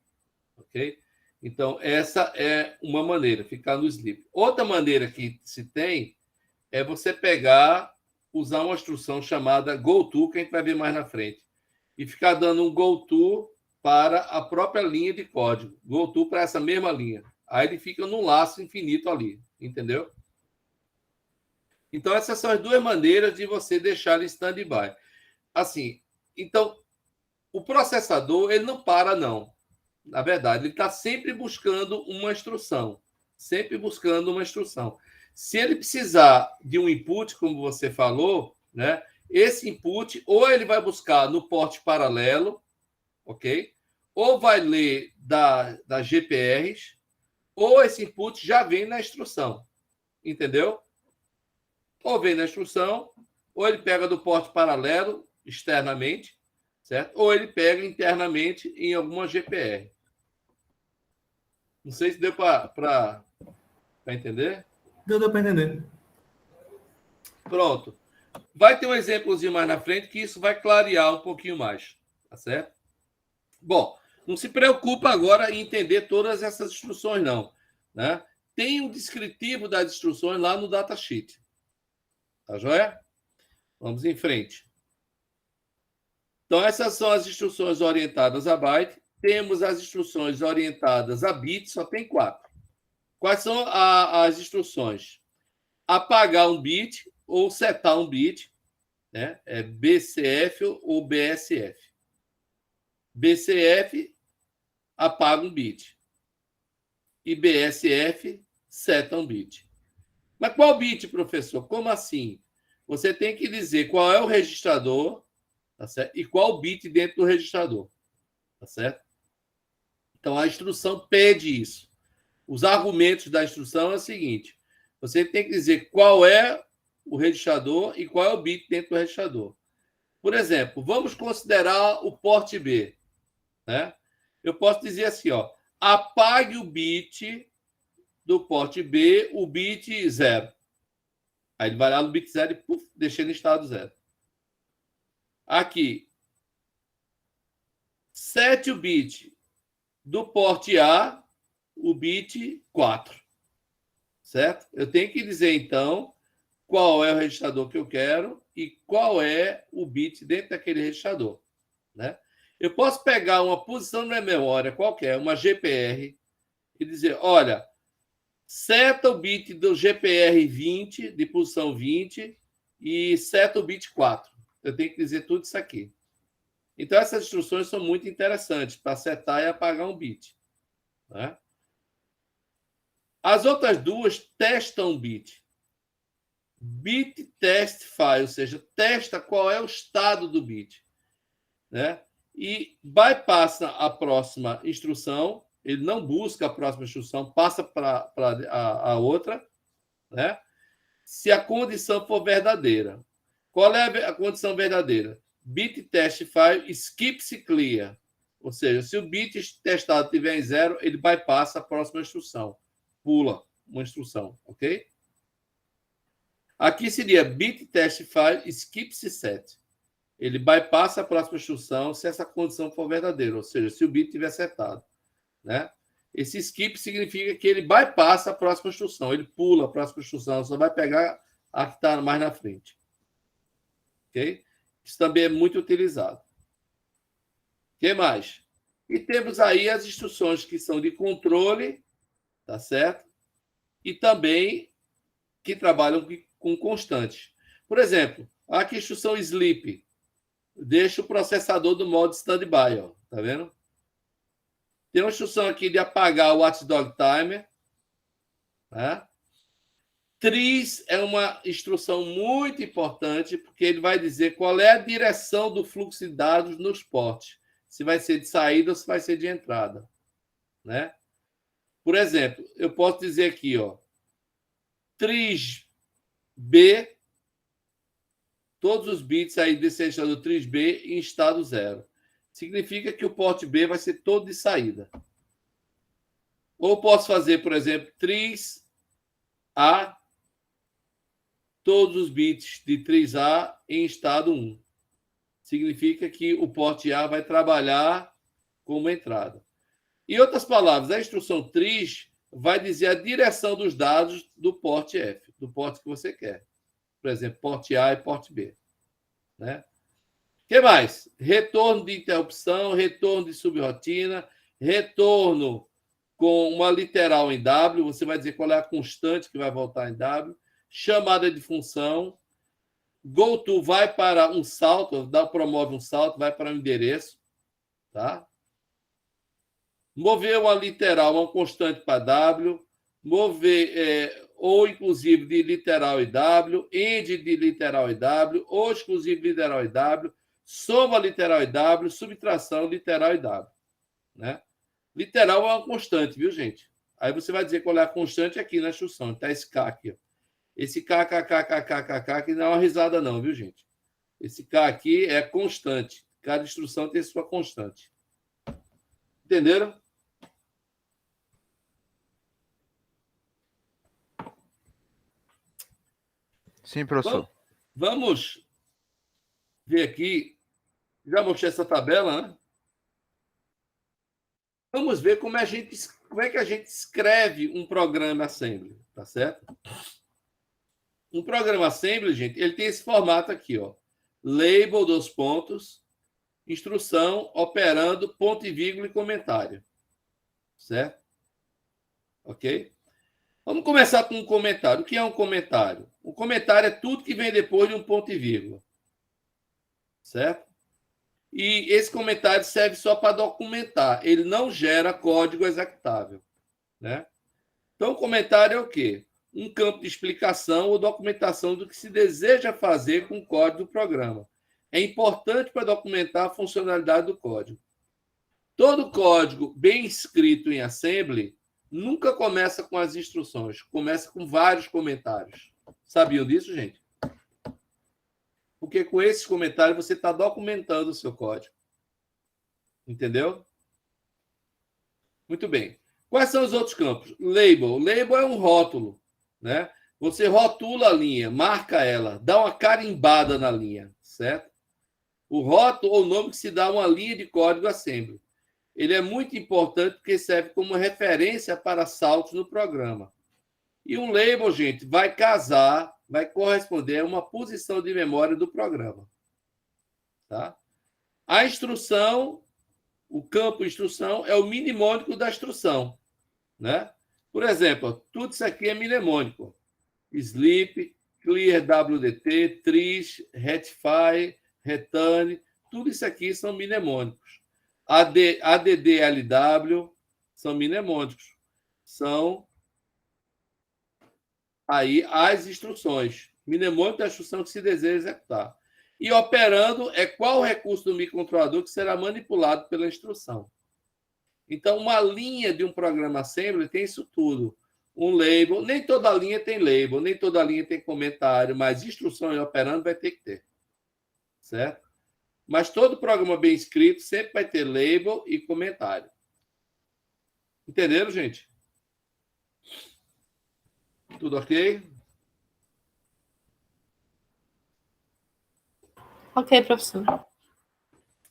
Ok? Então, essa é uma maneira, ficar no sleep. Outra maneira que se tem é você usar uma instrução chamada goto, que a gente vai ver mais na frente, e ficar dando um goto para a própria linha de código. Goto para essa mesma linha. Aí ele fica num laço infinito ali, entendeu? Então, essas são as duas maneiras de você deixar ele em standby. Assim, então, o processador, ele não para, não. Na verdade, ele está sempre buscando uma instrução. Sempre buscando uma instrução. Se ele precisar de um input, como você falou, né? Esse input, ou ele vai buscar no porte paralelo, ok? Ou vai ler das GPRs, ou esse input já vem na instrução. Entendeu? Ou vem na instrução, ou ele pega do porte paralelo, externamente, certo? Ou ele pega internamente em alguma GPR. Não sei se deu para entender. Deu para entender. Pronto. Vai ter um exemplozinho mais na frente que isso vai clarear um pouquinho mais. Tá certo? Bom, não se preocupa agora em entender todas essas instruções, não. Né? Tem um descritivo das instruções lá no datasheet. Tá joia? Vamos em frente. Então, essas são as instruções orientadas a byte. Temos as instruções orientadas a bit, só tem 4. Quais são as instruções? Apagar um bit ou setar um bit, né? É BCF ou BSF. BCF apaga um bit e BSF seta um bit. Mas qual bit, professor? Como assim? Você tem que dizer qual é o registrador, tá certo? E qual o bit dentro do registrador, tá certo? Então a instrução pede isso. Os argumentos da instrução é o seguinte: você tem que dizer qual é o registrador e qual é o bit dentro do registrador. Por exemplo, vamos considerar o porte B, né? Eu posso dizer assim, ó, apague o bit do porte B, o bit 0. Aí ele vai lá no bit 0 e puf, deixa ele em estado 0. Aqui, sete o bit do porte A, o bit 4. Certo? Eu tenho que dizer, então, qual é o registrador que eu quero e qual é o bit dentro daquele registrador. Né? Eu posso pegar uma posição na memória qualquer, uma GPR, e dizer, olha, seta o bit do GPR 20, de posição 20, e seta o bit 4. Eu tenho que dizer tudo isso aqui. Então, essas instruções são muito interessantes para setar e apagar um bit. Né? As outras duas testam o bit. Bit test file, ou seja, testa qual é o estado do bit. Né? E bypassa a próxima instrução, ele não busca a próxima instrução, passa para a outra, né? Se a condição for verdadeira. Qual é a condição verdadeira? Bit test file skips clear. Ou seja, se o bit testado estiver em 0, ele bypassa a próxima instrução. Pula uma instrução, ok? Aqui seria bit test file skips set. Ele bypassa a próxima instrução se essa condição for verdadeira, ou seja, se o bit estiver setado. Né? Esse skip significa que ele bypassa a próxima instrução, ele pula a próxima instrução, só vai pegar a que está mais na frente. Ok? Isso também é muito utilizado. O que mais? E temos aí as instruções que são de controle, tá certo? E também que trabalham com constantes. Por exemplo, aqui a instrução sleep. Deixa o processador do modo standby, ó. Tá vendo? Tem uma instrução aqui de apagar o watchdog timer. Né? Trees é uma instrução muito importante, porque ele vai dizer qual é a direção do fluxo de dados nos ports. Se vai ser de saída ou se vai ser de entrada. Né? Por exemplo, eu posso dizer aqui, ó, trees B, todos os bits aí desse registrador trees B em estado 0. Significa que o porte B vai ser todo de saída. Ou posso fazer, por exemplo, trees A, todos os bits de 3A em estado 1. Significa que o porte A vai trabalhar como entrada. Em outras palavras, a instrução trees vai dizer a direção dos dados do porte F, do porte que você quer. Por exemplo, porte A e porte B. Né? O que mais? Retorno de interrupção, retorno de subrotina, retorno com uma literal em W, você vai dizer qual é a constante que vai voltar em W, chamada de função, goTo vai para um salto, promove um salto, vai para um endereço, tá? mover uma literal, uma constante para W, mover, ou inclusive de literal e W, end de literal e W, ou exclusivo de literal e W, soma literal e W, subtração literal e W. Né? Literal é uma constante, viu, gente? Aí você vai dizer qual é a constante aqui na instrução. Está esse K aqui. Ó. Esse K, que não é uma risada não, viu, gente? Esse K aqui é constante. Cada instrução tem sua constante. Entenderam? Sim, professor. Vamos ver aqui. Já mostrei essa tabela, né? Vamos ver como é que a gente escreve um programa assembly, tá certo? Um programa assembly, gente, ele tem esse formato aqui, ó. Label, 2 pontos, instrução, operando, ponto e vírgula e comentário. Certo? Ok? Vamos começar com um comentário. O que é um comentário? O comentário é tudo que vem depois de um ponto e vírgula. Certo? E esse comentário serve só para documentar. Ele não gera código executável. Né? Então, o comentário é o quê? Um campo de explicação ou documentação do que se deseja fazer com o código do programa. É importante para documentar a funcionalidade do código. Todo código bem escrito em assembly nunca começa com as instruções, começa com vários comentários. Sabiam disso, gente? Porque com esses comentários você está documentando o seu código. Entendeu? Muito bem. Quais são os outros campos? Label. Label é um rótulo. Né? Você rotula a linha, marca ela, dá uma carimbada na linha. Certo? O rótulo ou o nome que se dá a uma linha de código assembly. Ele é muito importante porque serve como referência para saltos no programa. E um label, gente, vai casar, vai corresponder a uma posição de memória do programa. Tá? A instrução, o campo instrução, é o mnemônico da instrução. Né? Por exemplo, tudo isso aqui é mnemônico. Sleep, clear WDT, trish, rectify, return, tudo isso aqui são mnemônicos. ADDLW são mnemônicos. São aí as instruções. Mnemônico da instrução que se deseja executar. E operando é qual recurso do microcontrolador que será manipulado pela instrução. Então, uma linha de um programa assembly tem isso tudo. Um label, nem toda linha tem label, nem toda linha tem comentário, mas instrução e operando vai ter que ter. Certo? Mas todo programa bem escrito sempre vai ter label e comentário. Entenderam, gente? Tudo ok? Ok, professor.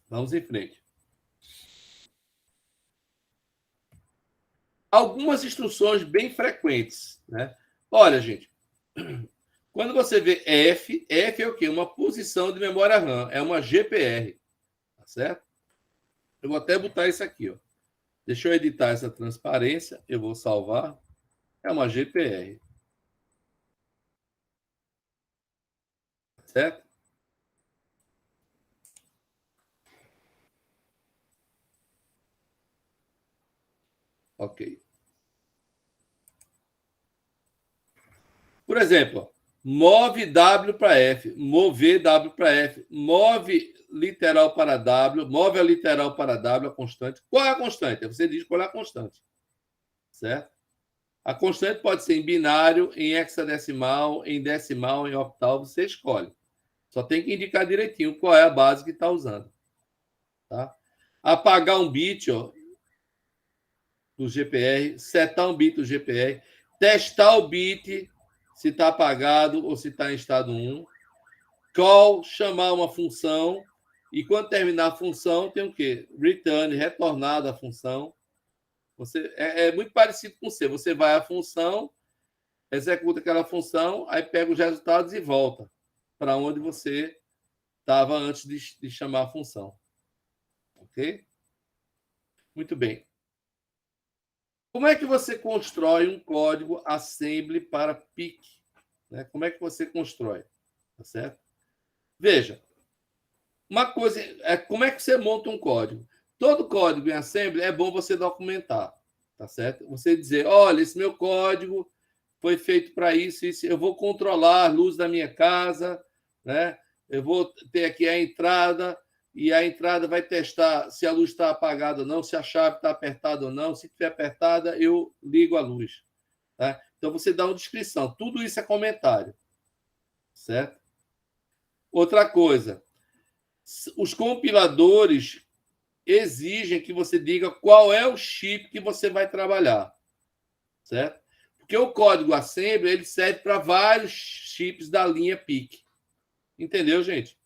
Vamos em frente. Algumas instruções bem frequentes. Né? Olha, gente, quando você vê F é o quê? Uma posição de memória RAM, é uma GPR. Tá certo? Eu vou até botar isso aqui. Ó. Deixa eu editar essa transparência, eu vou salvar. É uma GPR. Certo? Ok. Por exemplo, move W para F, mover W para F, move literal para W, move a literal para W, a constante. Qual é a constante? Você diz qual é a constante. Certo? A constante pode ser em binário, em hexadecimal, em decimal, em octal, você escolhe. Só tem que indicar direitinho qual é a base que está usando. Tá? Apagar um bit do GPR, setar um bit do GPR, testar o bit se está apagado ou se está em estado 1. Call, chamar uma função. E quando terminar a função, tem o quê? Return, retornar da função. É muito parecido com C. Você vai à função, executa aquela função, aí pega os resultados e volta para onde você estava antes de chamar a função. Ok? Muito bem. Como é que você constrói um código assembly para PIC? Né? Como é que você constrói? Tá certo? Veja, uma coisa é como é que você monta um código. Todo código em assembly é bom você documentar, tá certo? Você dizer, olha, esse meu código foi feito para isso, isso, eu vou controlar a luz da minha casa, né? Eu vou ter aqui a entrada, e a entrada vai testar se a luz está apagada ou não, se a chave está apertada ou não. Se estiver apertada, eu ligo a luz. Tá? Então, você dá uma descrição. Tudo isso é comentário. Certo? Outra coisa. Os compiladores exigem que você diga qual é o chip que você vai trabalhar. Certo? Porque o código assembly ele serve para vários chips da linha PIC. Entendeu, gente?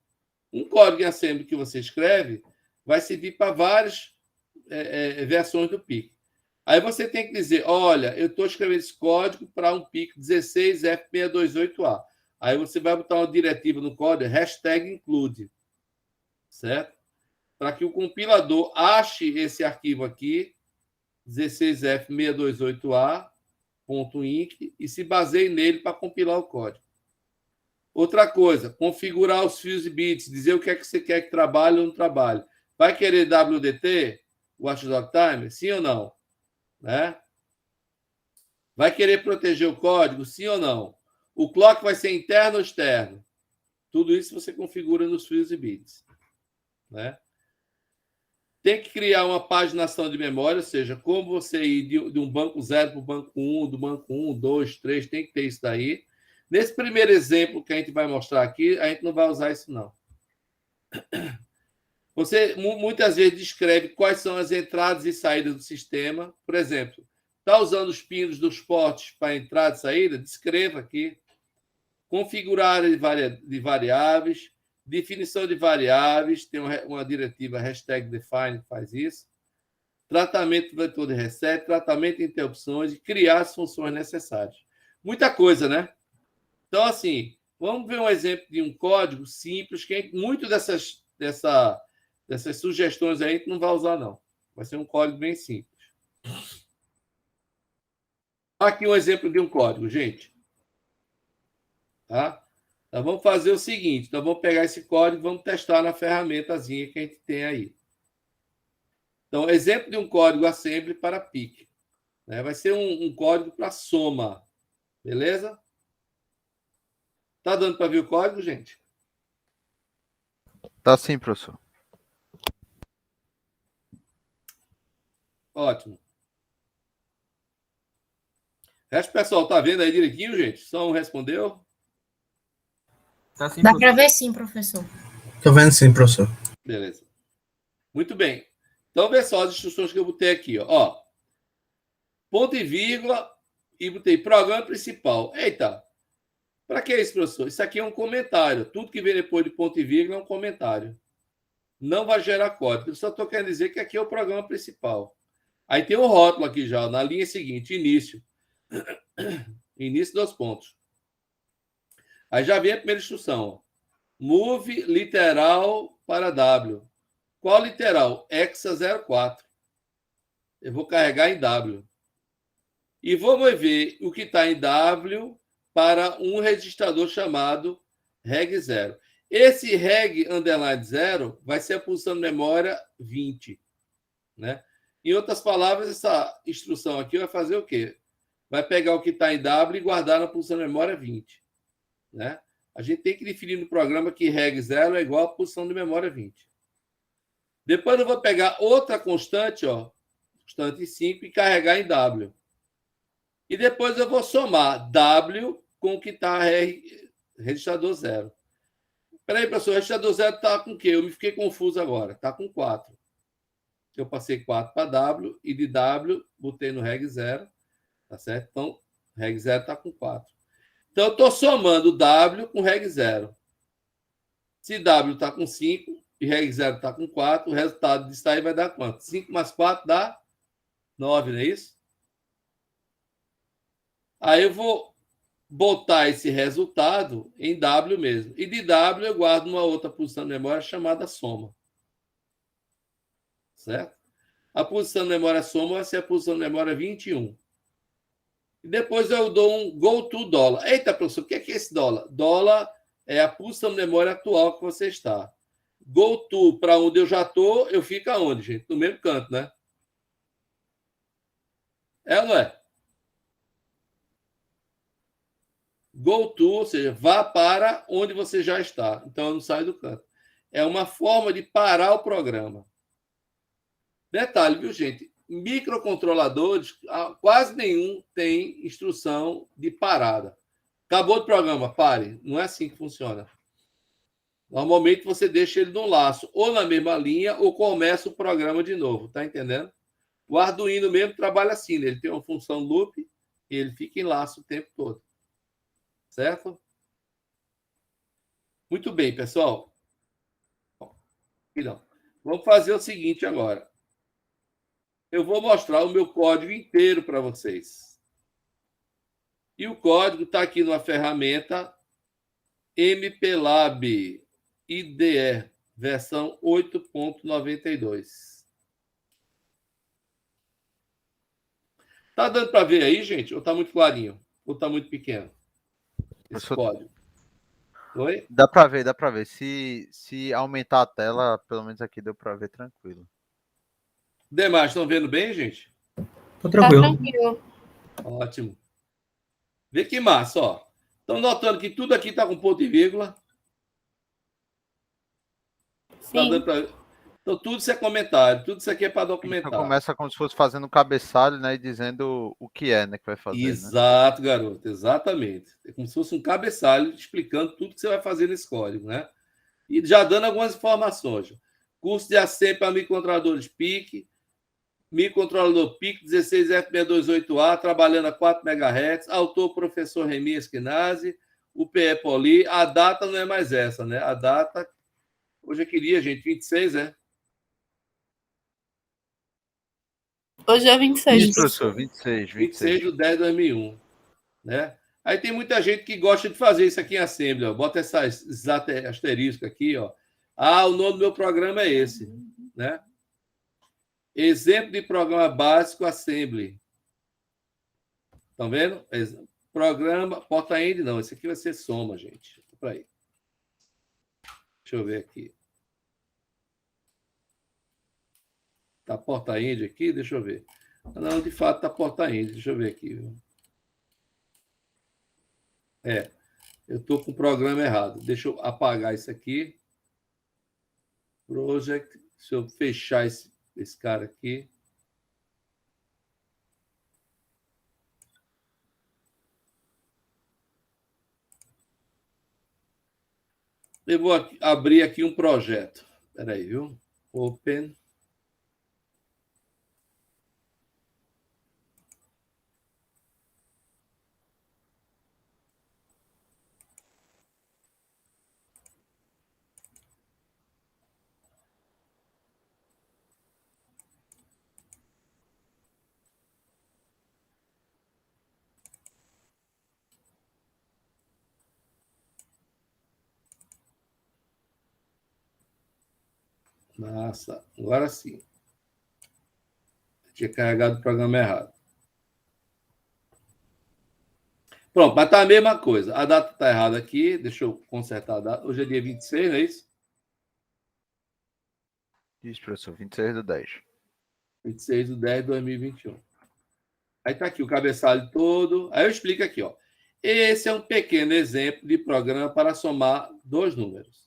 Um código em assembly que você escreve vai servir para várias versões do PIC. Aí você tem que dizer, olha, eu estou escrevendo esse código para um PIC 16F628A. Aí você vai botar uma diretiva no código, #include, certo? Para que o compilador ache esse arquivo aqui, 16F628A.inc, e se baseie nele para compilar o código. Outra coisa, configurar os fuse bits, dizer o que é que você quer que trabalhe ou não trabalhe. Vai querer WDT, Watchdog Timer? Sim ou não? Né? Vai querer proteger o código? Sim ou não? O clock vai ser interno ou externo? Tudo isso você configura nos fuse bits. Né? Tem que criar uma paginação de memória, ou seja, como você ir de um banco 0 para o banco 1, do banco 1, 2, 3, tem que ter isso daí. Nesse primeiro exemplo que a gente vai mostrar aqui, a gente não vai usar isso, não. Você muitas vezes descreve quais são as entradas e saídas do sistema. Por exemplo, está usando os pinos dos portos para entrada e saída? Descreva aqui. Configurar de variáveis, definição de variáveis, tem uma diretiva #define que faz isso. Tratamento do vetor de reset, tratamento de interrupções e criar as funções necessárias. Muita coisa, né? Então, assim, vamos ver um exemplo de um código simples, que muito dessas sugestões aí a gente não vai usar, não. Vai ser um código bem simples. Aqui um exemplo de um código, gente. Tá? Então, vamos fazer o seguinte. Então, vamos pegar esse código e vamos testar na ferramentazinha que a gente tem aí. Então, exemplo de um código assembly para PIC. Né? Vai ser um código para soma. Beleza? Tá dando para ver o código, gente? Tá sim, professor. Ótimo. O resto, pessoal, tá vendo aí direitinho, gente? Só um respondeu? Tá sim, Dá para ver sim, professor. Tô vendo sim, professor. Beleza. Muito bem. Então, vê só as instruções que eu botei aqui. Ó. Ponto e vírgula e botei programa principal. Eita! Para que isso, professor? Isso aqui é um comentário. Tudo que vem depois de ponto e vírgula é um comentário. Não vai gerar código. Eu só estou querendo dizer que aqui é o programa principal. Aí tem um rótulo aqui já, na linha seguinte, início. Início dos pontos. Aí já vem a primeira instrução. Ó. Move literal para W. Qual literal? Hexa 04. Eu vou carregar em W. E vou mover o que está em W para um registrador chamado reg0. Esse reg_0 vai ser a posição de memória 20. Né? Em outras palavras, essa instrução aqui vai fazer o quê? Vai pegar o que está em W e guardar na posição de memória 20. Né? A gente tem que definir no programa que reg0 é igual à posição de memória 20. Depois eu vou pegar outra constante, ó, constante 5, e carregar em W. E depois eu vou somar W com o que está registrador 0. Espera aí, professor, o registrador 0 está com o quê? Eu me fiquei confuso agora. Está com 4. Eu passei 4 para W e de W botei no reg0. Tá certo? Então, reg0 está com 4. Então, eu estou somando W com reg0. Se W está com 5 e reg0 está com 4, o resultado disso aí vai dar quanto? 5 mais 4 dá 9, não é isso? Aí eu vou botar esse resultado em W mesmo. E de W eu guardo uma outra posição de memória chamada soma. Certo? A posição de memória soma vai ser a posição de memória 21. E depois eu dou um $GoTo. Eita, professor, o que é esse dólar? Dólar é a posição de memória atual que você está. Go to para onde eu já estou, eu fico aonde, gente? No mesmo canto, né? É ou não é? Go to, ou seja, vá para onde você já está. Então, eu não saio do canto. É uma forma de parar o programa. Detalhe, viu, gente? Microcontroladores, quase nenhum tem instrução de parada. Acabou o programa, pare. Não é assim que funciona. Normalmente você deixa ele no laço, ou na mesma linha, ou começa o programa de novo. Tá entendendo? O Arduino mesmo trabalha assim, né? Ele tem uma função loop e ele fica em laço o tempo todo. Certo? Muito bem, pessoal. Não. Vamos fazer o seguinte agora. Eu vou mostrar o meu código inteiro para vocês. E o código está aqui numa ferramenta MPLAB IDE, versão 8.92. Tá dando para ver aí, gente? Ou está muito clarinho? Ou está muito pequeno? Esse código. Oi? Dá para ver, dá para ver. Se aumentar a tela, pelo menos aqui deu para ver tranquilo. Demais, estão vendo bem, gente? Tô tranquilo. Tá tranquilo. Ótimo. Vê que massa, ó. Estão notando que tudo aqui está com ponto e vírgula? Tá Sim. dando pra... Então, tudo isso é comentário, tudo isso aqui é para documentar. Então começa como se fosse fazendo um cabeçalho, né? E dizendo o que é, né? Que vai fazer. Exato, né? Garoto, exatamente. É como se fosse um cabeçalho explicando tudo que você vai fazer nesse código, né? E já dando algumas informações. Curso de assembly para microcontroladores PIC, microcontrolador PIC 16F628A, trabalhando a 4 MHz, autor professor Remi Esquinazi, UPE Poli. A data não é mais essa, né? A data, hoje eu queria, gente, 26, é? Hoje é 26. Isso, professor, 26 de 10 de 2001, né? Aí tem muita gente que gosta de fazer isso aqui em Assembly, ó. Bota esses asteriscos aqui, ó. Ah, o nome do meu programa é esse, né? Exemplo de programa básico Assembly. Estão vendo? Programa, porta-end não, esse aqui vai ser soma, gente. Para aí. Deixa eu ver aqui. Tá porta-end aqui? Deixa eu ver. Não, de fato tá porta-end. Deixa eu ver aqui. Eu estou com o programa errado. Deixa eu apagar isso aqui. Project. Se eu fechar esse cara aqui. Eu vou abrir aqui um projeto. Espera aí, viu? Open. Nossa, agora sim. Eu tinha carregado o programa errado. Pronto, mas tá a mesma coisa. A data tá errada aqui. Deixa eu consertar a data. Hoje é dia 26, não é isso? Isso, professor, 26 do 10. 26 de 10 de 2021. Aí tá aqui o cabeçalho todo. Aí eu explico aqui, ó. Esse é um pequeno exemplo de programa para somar dois números.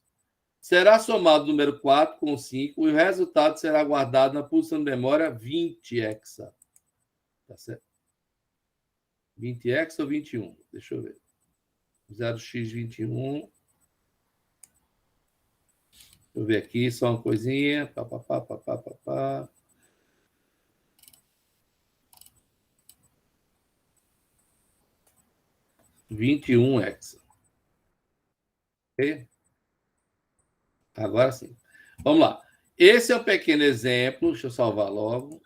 Será somado o número 4 com 5 e o resultado será guardado na posição de memória 20 hexa. Tá certo? 20 hexa ou 21? Deixa eu ver. 0x21. Deixa eu ver aqui só uma coisinha. Pá. 21 hexa. Ok? Agora sim. Vamos lá. Esse é um pequeno exemplo. Deixa eu salvar logo.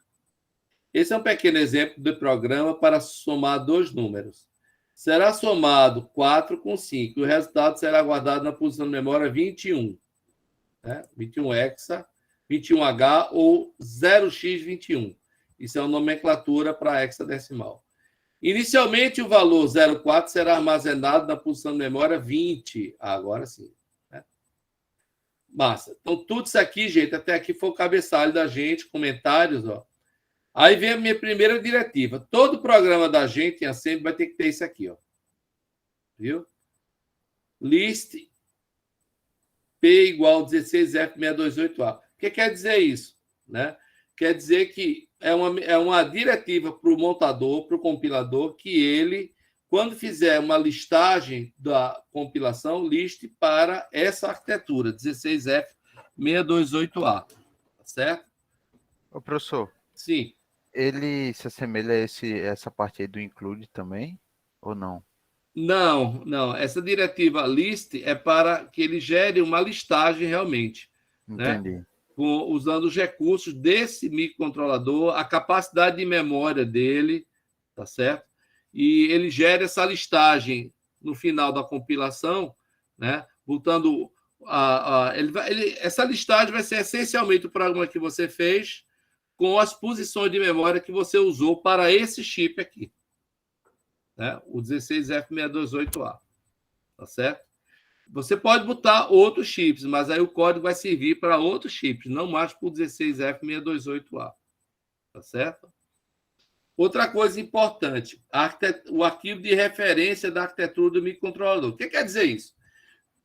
Esse é um pequeno exemplo de programa para somar dois números. Será somado 4 com 5 e o resultado será guardado na posição de memória 21. Né? 21 hexa, 21H ou 0x21. Isso é uma nomenclatura para hexadecimal. Inicialmente, o valor 0,4 será armazenado na posição de memória 20. Agora sim. Né? Massa. Então, tudo isso aqui, gente, até aqui foi o cabeçalho da gente, comentários, ó. Aí vem a minha primeira diretiva. Todo programa da gente em Assembly vai ter que ter isso aqui, ó. Viu? List P igual 16F628A. O que quer dizer isso? Né? Quer dizer que é uma diretiva para o montador, para o compilador, que ele, quando fizer uma listagem da compilação, liste para essa arquitetura, 16F628A. Tá certo? Ô, professor, Sim. ele se assemelha a essa parte aí do include também, ou não? Não, não. Essa diretiva list é para que ele gere uma listagem realmente. Entendi. Né? Usando os recursos desse microcontrolador, a capacidade de memória dele, tá certo? E ele gera essa listagem no final da compilação, né? Botando essa listagem vai ser essencialmente o programa que você fez com as posições de memória que você usou para esse chip aqui, né? O 16F628A, tá certo? Você pode botar outros chips, mas aí o código vai servir para outros chips, não mais para o 16F628A. Tá certo? Outra coisa importante, o arquivo de referência da arquitetura do microcontrolador. O que quer dizer isso?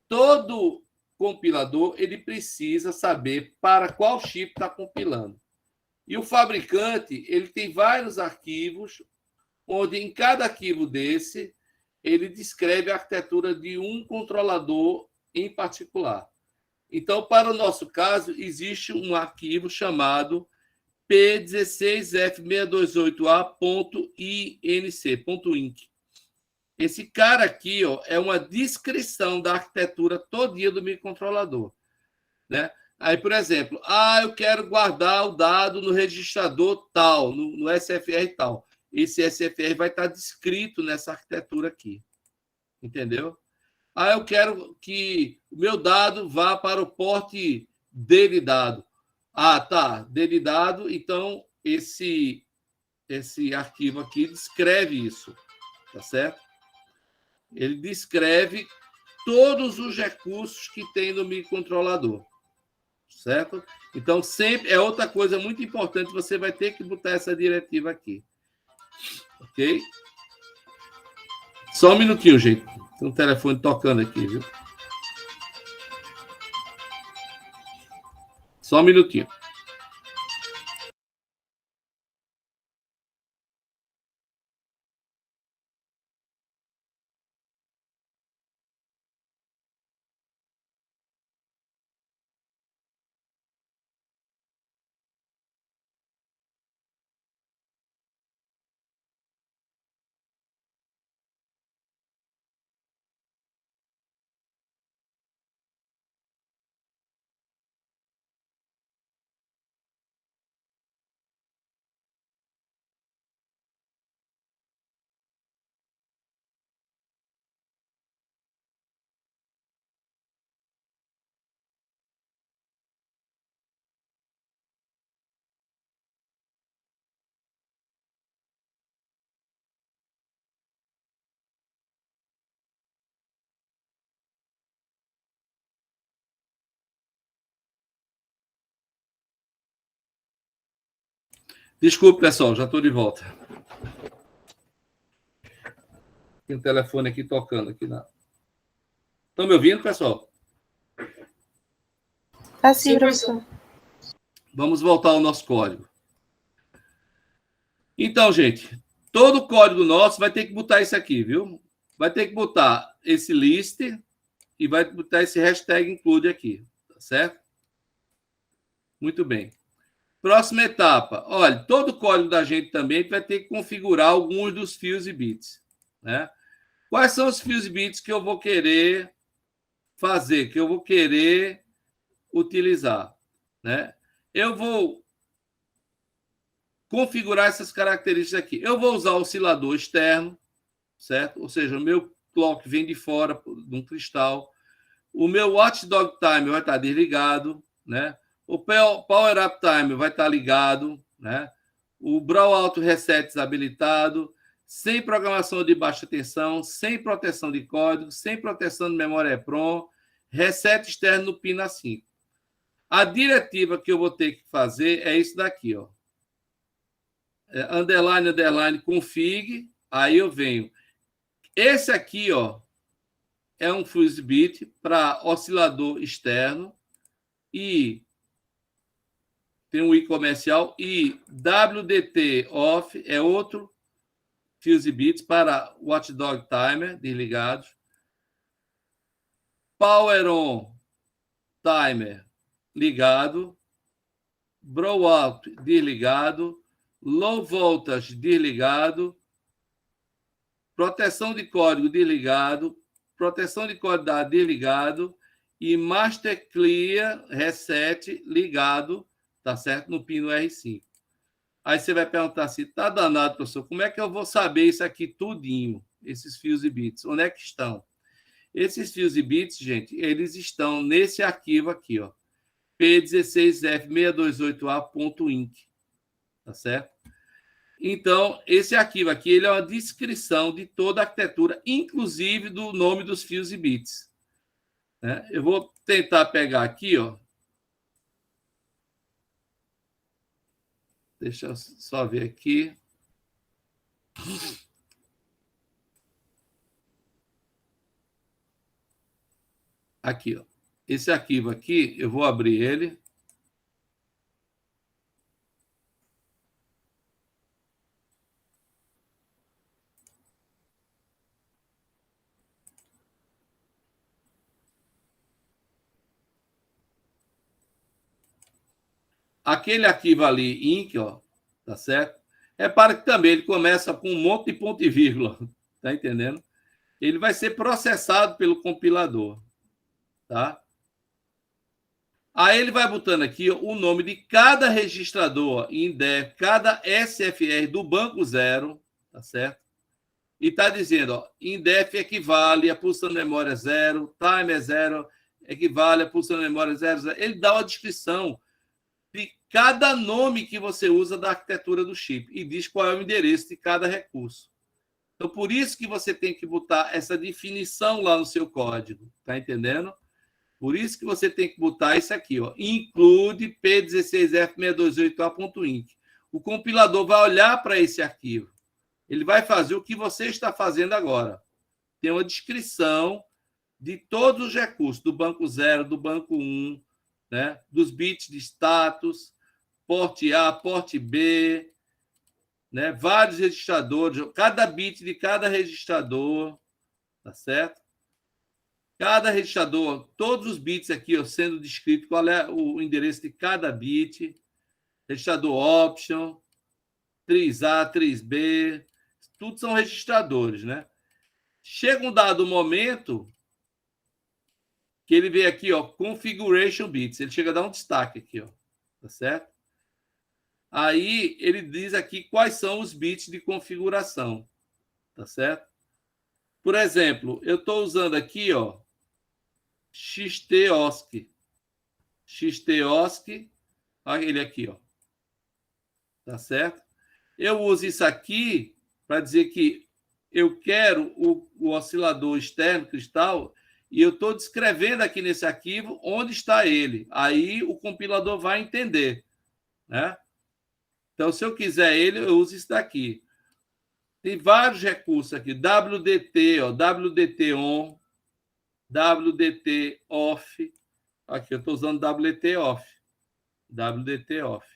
Todo compilador ele precisa saber para qual chip está compilando. E o fabricante ele tem vários arquivos, onde em cada arquivo desse ele descreve a arquitetura de um controlador em particular. Então, para o nosso caso, existe um arquivo chamado P16F628A.inc. Esse cara aqui, ó, é uma descrição da arquitetura todinha do microcontrolador, né? Aí, por exemplo, eu quero guardar o dado no registrador tal, no SFR tal. Esse SFR vai estar descrito nessa arquitetura aqui. Entendeu? Eu quero que o meu dado vá para o porte dele dado. Tá. Dele dado, então esse arquivo aqui descreve isso. Tá certo? Ele descreve todos os recursos que tem no microcontrolador. Certo? Então, sempre é outra coisa muito importante, você vai ter que botar essa diretiva aqui. Ok? Só um minutinho, gente. Tem um telefone tocando aqui, viu? Só um minutinho. Desculpe, pessoal, já estou de volta. Tem um telefone aqui tocando aqui na. Estão me ouvindo, pessoal? Tá sim, professor. Vamos voltar ao nosso código. Então, gente, todo código nosso vai ter que botar isso aqui, viu? Vai ter que botar esse list e vai botar esse hashtag include aqui, tá certo? Muito bem. Próxima etapa. Olha, todo o código da gente também vai ter que configurar alguns dos fios e bits, né? Quais são os fios e bits que eu vou querer fazer, que eu vou querer utilizar, né? Eu vou configurar essas características aqui. Eu vou usar o oscilador externo, certo? Ou seja, o meu clock vem de fora de um cristal. O meu watchdog time vai estar desligado, né? O power up time vai estar ligado, né? O brawl auto reset desabilitado, sem programação de baixa tensão, sem proteção de código, sem proteção de memória EPROM, reset externo no pin 5, A diretiva que eu vou ter que fazer é isso daqui, ó. Underline, underline, config. Aí eu venho. Esse aqui, ó, é um fuse bit para oscilador externo e tem um I comercial e WDT off é outro fuse bits para watchdog timer desligados. Power on timer ligado. Blowout desligado. Low voltage desligado. Proteção de código desligado. Proteção de código desligado. E master clear reset ligado, tá certo? No pino R5. Aí você vai perguntar assim, tá danado, professor, como é que eu vou saber isso aqui tudinho, esses fuse bits? Onde é que estão? Esses fuse bits, gente, eles estão nesse arquivo aqui, ó, P16F628A.inc, tá certo? Então, esse arquivo aqui, ele é uma descrição de toda a arquitetura, inclusive do nome dos fuse bits. Né? Eu vou tentar pegar aqui, ó. Deixa eu só ver aqui. Aqui, ó. Esse arquivo aqui, eu vou abrir ele. Aquele arquivo ali, inc, ó, tá certo? Repara que também ele começa com um monte de ponto e vírgula, tá entendendo? Ele vai ser processado pelo compilador, tá? Aí ele vai botando aqui ó, o nome de cada registrador, INDEF, cada SFR do banco 0, tá certo? E tá dizendo, ó, INDEF equivale a pulsão de memória 0, timer 0, equivale a pulsão de memória 0. Ele dá uma descrição de cada nome que você usa da arquitetura do chip e diz qual é o endereço de cada recurso. Então, por isso que você tem que botar essa definição lá no seu código, tá entendendo? Por isso que você tem que botar isso aqui, ó, include P16F628A.inc. O compilador vai olhar para esse arquivo. Ele vai fazer o que você está fazendo agora. Tem uma descrição de todos os recursos, do banco 0, do banco 1, né? Dos bits de status, porte A, porte B, né? Vários registradores, cada bit de cada registrador, tá certo? Cada registrador, todos os bits aqui ó, sendo descrito, qual é o endereço de cada bit, registrador option, 3A, 3B, tudo são registradores, né? Chega um dado momento que ele vê aqui, ó, configuration bits. Ele chega a dar um destaque aqui, ó, tá certo? Aí ele diz aqui quais são os bits de configuração, tá certo? Por exemplo, eu estou usando aqui, ó, XTOSC. XTOSC, olha ele aqui, ó, tá certo? Eu uso isso aqui para dizer que eu quero o oscilador externo, cristal, e eu estou descrevendo aqui nesse arquivo onde está ele. Aí o compilador vai entender, né? Então, se eu quiser ele, eu uso isso daqui. Tem vários recursos aqui. WDT, ó, WDT on, WDT off. Aqui, eu estou usando WDT off. WDT off.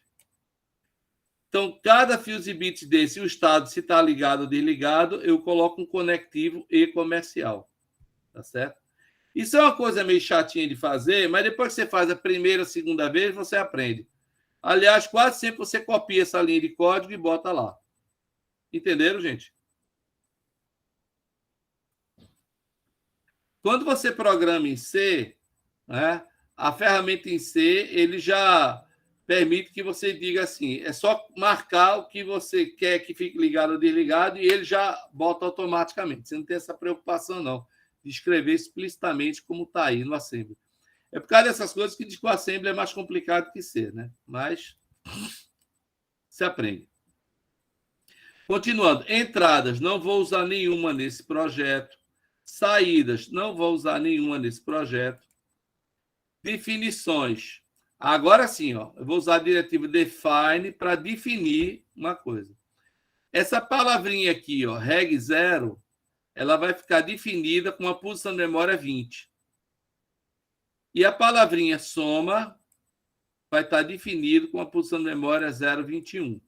Então, cada fuse bit desse, o estado, se está ligado ou desligado, eu coloco um conectivo e comercial. Tá certo? Isso é uma coisa meio chatinha de fazer, mas depois que você faz a primeira, segunda vez, você aprende. Aliás, quase sempre você copia essa linha de código e bota lá. Entenderam, gente? Quando você programa em C, né, a ferramenta em C, ele já permite que você diga assim, é só marcar o que você quer que fique ligado ou desligado e ele já bota automaticamente. Você não tem essa preocupação, não, de escrever explicitamente como está aí no Assembly. É por causa dessas coisas que diz que o Assembly é mais complicado que C, né? Mas se aprende. Continuando. Entradas, não vou usar nenhuma nesse projeto. Saídas, não vou usar nenhuma nesse projeto. Definições. Agora sim, ó, eu vou usar a diretiva define para definir uma coisa. Essa palavrinha aqui, ó, reg0, ela vai ficar definida com uma posição de memória 20. E a palavrinha soma vai estar definido com a posição de memória 0,21.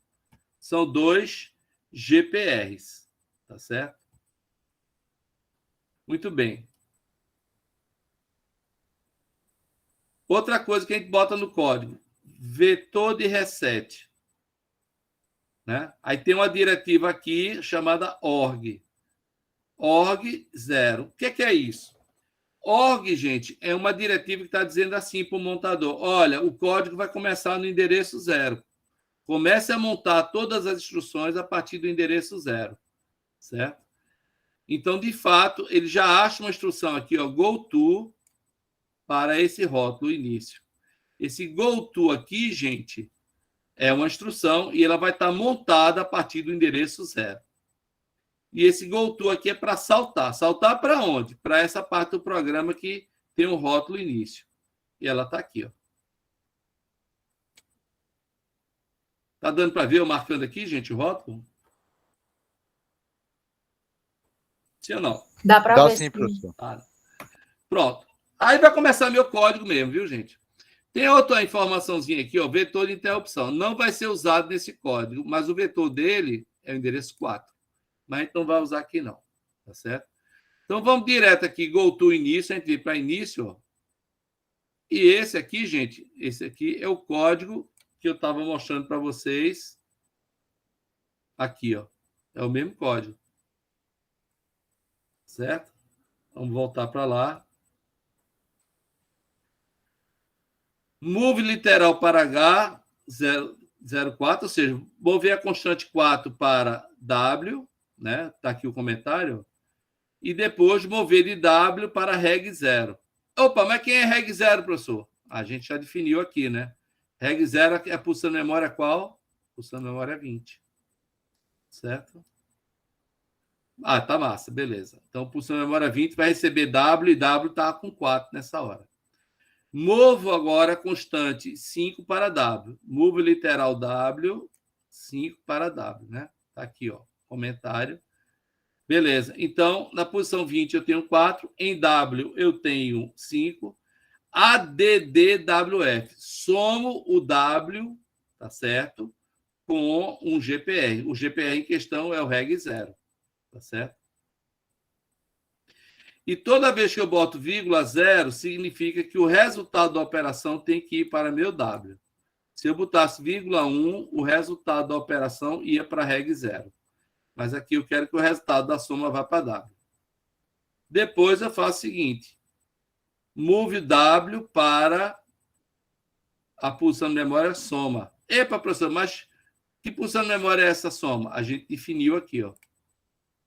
São 2 GPRs, tá certo? Muito bem. Outra coisa que a gente bota no código, vetor de reset. Né? Aí tem uma diretiva aqui chamada org. Org 0. O que é isso? Org, gente, é uma diretiva que está dizendo assim para o montador: olha, o código vai começar no endereço 0. Comece a montar todas as instruções a partir do endereço 0. Certo? Então, de fato, ele já acha uma instrução aqui, ó, goto, para esse rótulo início. Esse goto aqui, gente, é uma instrução e ela vai estar montada a partir do endereço 0. E esse goto aqui é para saltar. Saltar para onde? Para essa parte do programa que tem um rótulo início. E ela está aqui, ó. Tá dando para ver eu marcando aqui, gente, o rótulo? Sim ou não? Dá para Dá ver. sim, professor. Pronto. Aí vai começar meu código mesmo, viu, gente? Tem outra informaçãozinha aqui, ó, vetor de interrupção. Não vai ser usado nesse código, mas o vetor dele é o endereço 4. Mas a gente não vai usar aqui, não. Tá certo? Então, vamos direto aqui, go to início, a gente vem para início, ó. E esse aqui, gente, esse aqui é o código que eu estava mostrando para vocês. Aqui, ó. É o mesmo código. Certo? Vamos voltar para lá. Move literal para H, 0,4, ou seja, mover a constante 4 para W, né? Está aqui o comentário. E depois mover de W para reg 0. Opa, mas quem é reg 0, professor? A gente já definiu aqui, né? Reg 0 é a posição de memória qual? Posição de memória 20. Certo? Ah, tá massa, beleza. Então, posição de memória 20 vai receber W e W está com 4 nessa hora. Movo agora a constante 5 para W. Move literal W, 5 para W, né? Tá aqui, ó, comentário. Beleza. Então, na posição 20 eu tenho 4, em W eu tenho 5. ADDWF. Somo o W, tá certo? Com um GPR. O GPR em questão é o reg 0, tá certo? E toda vez que eu boto vírgula 0, significa que o resultado da operação tem que ir para meu W. Se eu botasse vírgula 1, o resultado da operação ia para reg 0. Mas aqui eu quero que o resultado da soma vá para W. Depois eu faço o seguinte: move W para a posição de memória soma. Epa, professor, mas que posição de memória é essa soma? A gente definiu aqui, ó.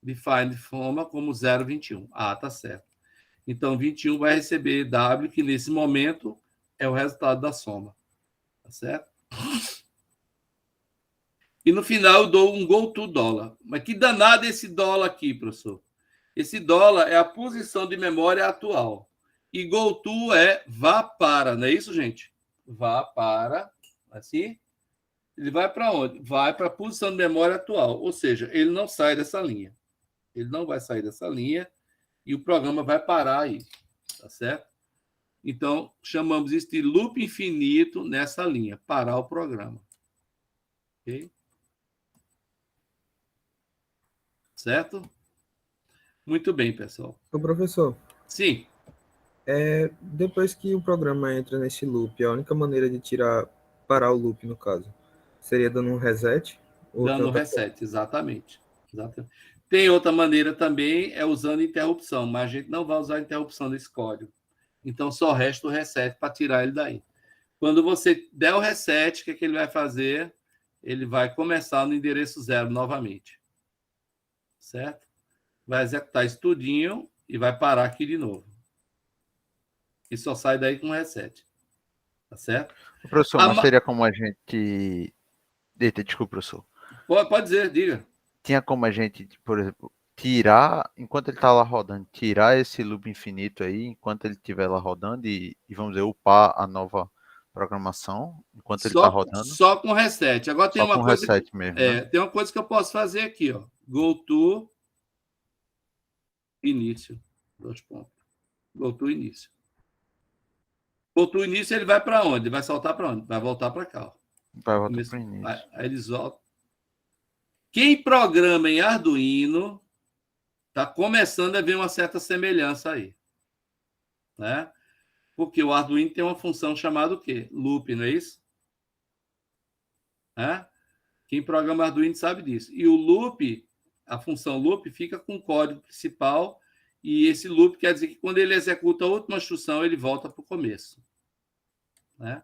Define soma como 0,21. Ah, tá certo. Então, 21 vai receber W, que nesse momento é o resultado da soma. Tá certo? E no final eu dou um go to dólar. Mas que danado é esse dólar aqui, professor? Esse dólar é a posição de memória atual. E go to é vá para, não é isso, gente? Vá para, assim. Ele vai para onde? Vai para a posição de memória atual. Ou seja, ele não sai dessa linha. Ele não vai sair dessa linha e o programa vai parar aí. Tá certo? Então, chamamos isso de loop infinito nessa linha. Parar o programa. Ok? Certo? Muito bem, pessoal. Ô, professor, Sim. depois que o programa entra nesse loop, a única maneira de parar o loop, no caso, seria dando um reset? Dando um reset, exatamente. Tem outra maneira também, é usando interrupção, mas a gente não vai usar interrupção nesse código. Então, só resta o reset para tirar ele daí. Quando você der o reset, o que ele vai fazer? Ele vai começar no endereço 0 novamente. Certo? Vai executar isso tudinho e vai parar aqui de novo. E só sai daí com reset. Tá certo? Professor, mas seria como a gente... Eita, desculpa, professor. Pode dizer, diga. Tinha como a gente, por exemplo, tirar, enquanto ele está lá rodando, tirar esse loop infinito aí, enquanto ele estiver lá rodando e vamos dizer, upar a nova programação enquanto ele está rodando? Só com reset. Agora tem Só uma com coisa. reset mesmo, né? Tem uma coisa que eu posso fazer aqui, ó. Go to início. 2 pontos. Go to início. Go to início, ele vai para onde? Ele vai saltar para onde? Vai voltar para cá, ó. Vai voltar para o início. Aí eles voltam. Quem programa em Arduino está começando a ver uma certa semelhança aí, né? Porque o Arduino tem uma função chamada o quê? Loop, não é isso? Quem programa Arduino sabe disso. E o loop, a função loop, fica com o código principal, e esse loop quer dizer que quando ele executa a última instrução, ele volta para o começo, né?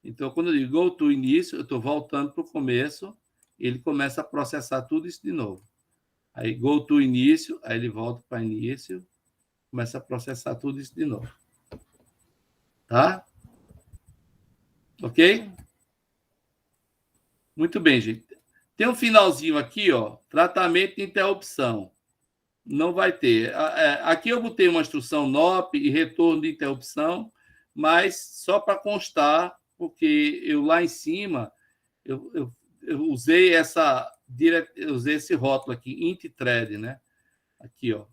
Então, quando eu digo go to início, eu estou voltando para o começo, ele começa a processar tudo isso de novo. Aí, go to início, aí ele volta para início, começa a processar tudo isso de novo. Tá? Ok? Muito bem, gente. Tem um finalzinho aqui, ó, tratamento de interrupção. Não vai ter. Aqui eu botei uma instrução NOP e retorno de interrupção, mas só para constar, porque eu lá em cima eu usei esse rótulo aqui, int thread, né? Aqui, ó,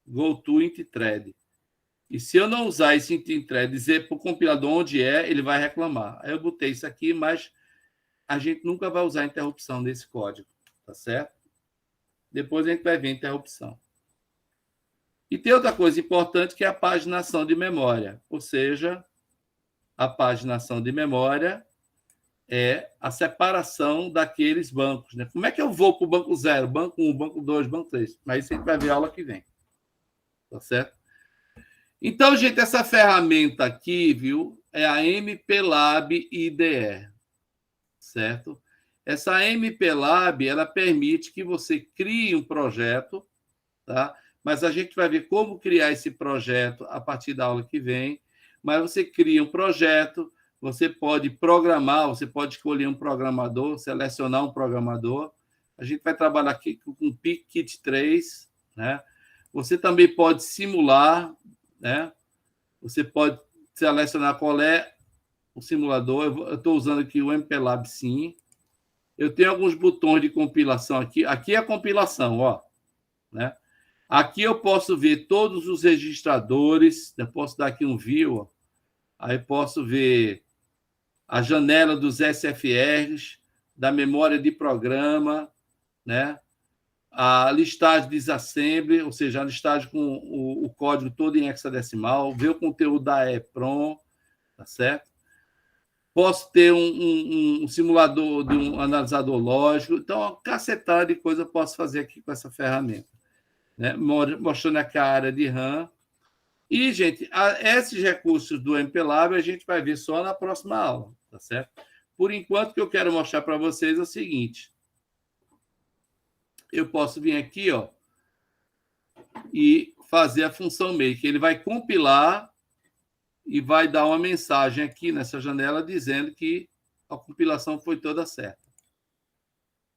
go to int thread. E se eu não usar esse int thread, dizer para o compilador onde ele vai reclamar. Aí eu botei isso aqui, mas a gente nunca vai usar interrupção nesse código, tá certo? Depois a gente vai ver a interrupção. E tem outra coisa importante, que é a paginação de memória. Ou seja, a paginação de memória é a separação daqueles bancos, né? Como é que eu vou para o banco 0, banco 1, banco 2, banco 3? Mas isso a gente vai ver a aula que vem. Tá certo? Então, gente, essa ferramenta aqui, viu, é a MPLAB IDE. Certo? Essa MPLAB, ela permite que você crie um projeto, tá? Mas a gente vai ver como criar esse projeto a partir da aula que vem. Mas você cria um projeto, você pode programar, você pode escolher um programador, selecionar um programador. A gente vai trabalhar aqui com o PIC-Kit 3, né? Você também pode simular, né? Você pode selecionar qual é o simulador. Eu estou usando aqui o MPLAB Sim. Eu tenho alguns botões de compilação aqui. Aqui é a compilação, ó, né? Aqui eu posso ver todos os registradores. Eu posso dar aqui um view, ó. Aí posso ver a janela dos SFRs, da memória de programa, né? A listagem de disassembly, ou seja, a listagem com o código todo em hexadecimal, ver o conteúdo da EEPROM, tá certo? Posso ter um simulador de um analisador lógico. Então, uma cacetada de coisa eu posso fazer aqui com essa ferramenta, né? Mostrando aqui a área de RAM. E, gente, esses recursos do MPLAB a gente vai ver só na próxima aula, tá certo? Por enquanto, o que eu quero mostrar para vocês é o seguinte. Eu posso vir aqui, ó, e fazer a função make. Ele vai compilar e vai dar uma mensagem aqui nessa janela dizendo que a compilação foi toda certa.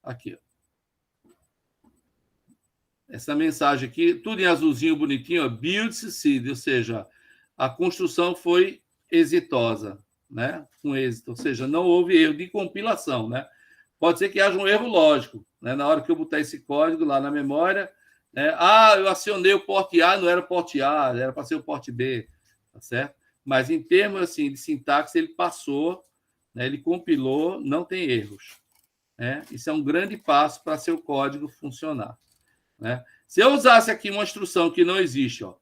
Aqui, ó. Essa mensagem aqui, tudo em azulzinho bonitinho, ó, build succeed, ou seja, a construção foi exitosa, né? Com êxito, ou seja, não houve erro de compilação, né? Pode ser que haja um erro lógico, né? Na hora que eu botar esse código lá na memória, né? Eu acionei o porte A, não era o porte A, era para ser o porte B, tá certo? Mas em termos assim de sintaxe, ele passou, né? Ele compilou, não tem erros, né? Isso é um grande passo para seu código funcionar, né? Se eu usasse aqui uma instrução que não existe, ó,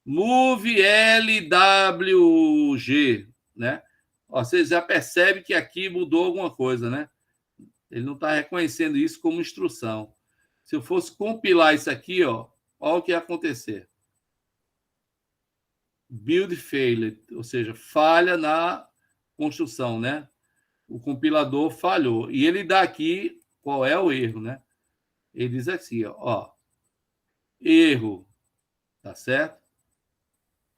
move LWG, né? Ó, você já percebe que aqui mudou alguma coisa, né? Ele não está reconhecendo isso como instrução. Se eu fosse compilar isso aqui, ó, olha o que ia acontecer. Build failed, ou seja, falha na construção, né? O compilador falhou. E ele dá aqui qual é o erro, né? Ele diz assim, ó, erro, tá certo?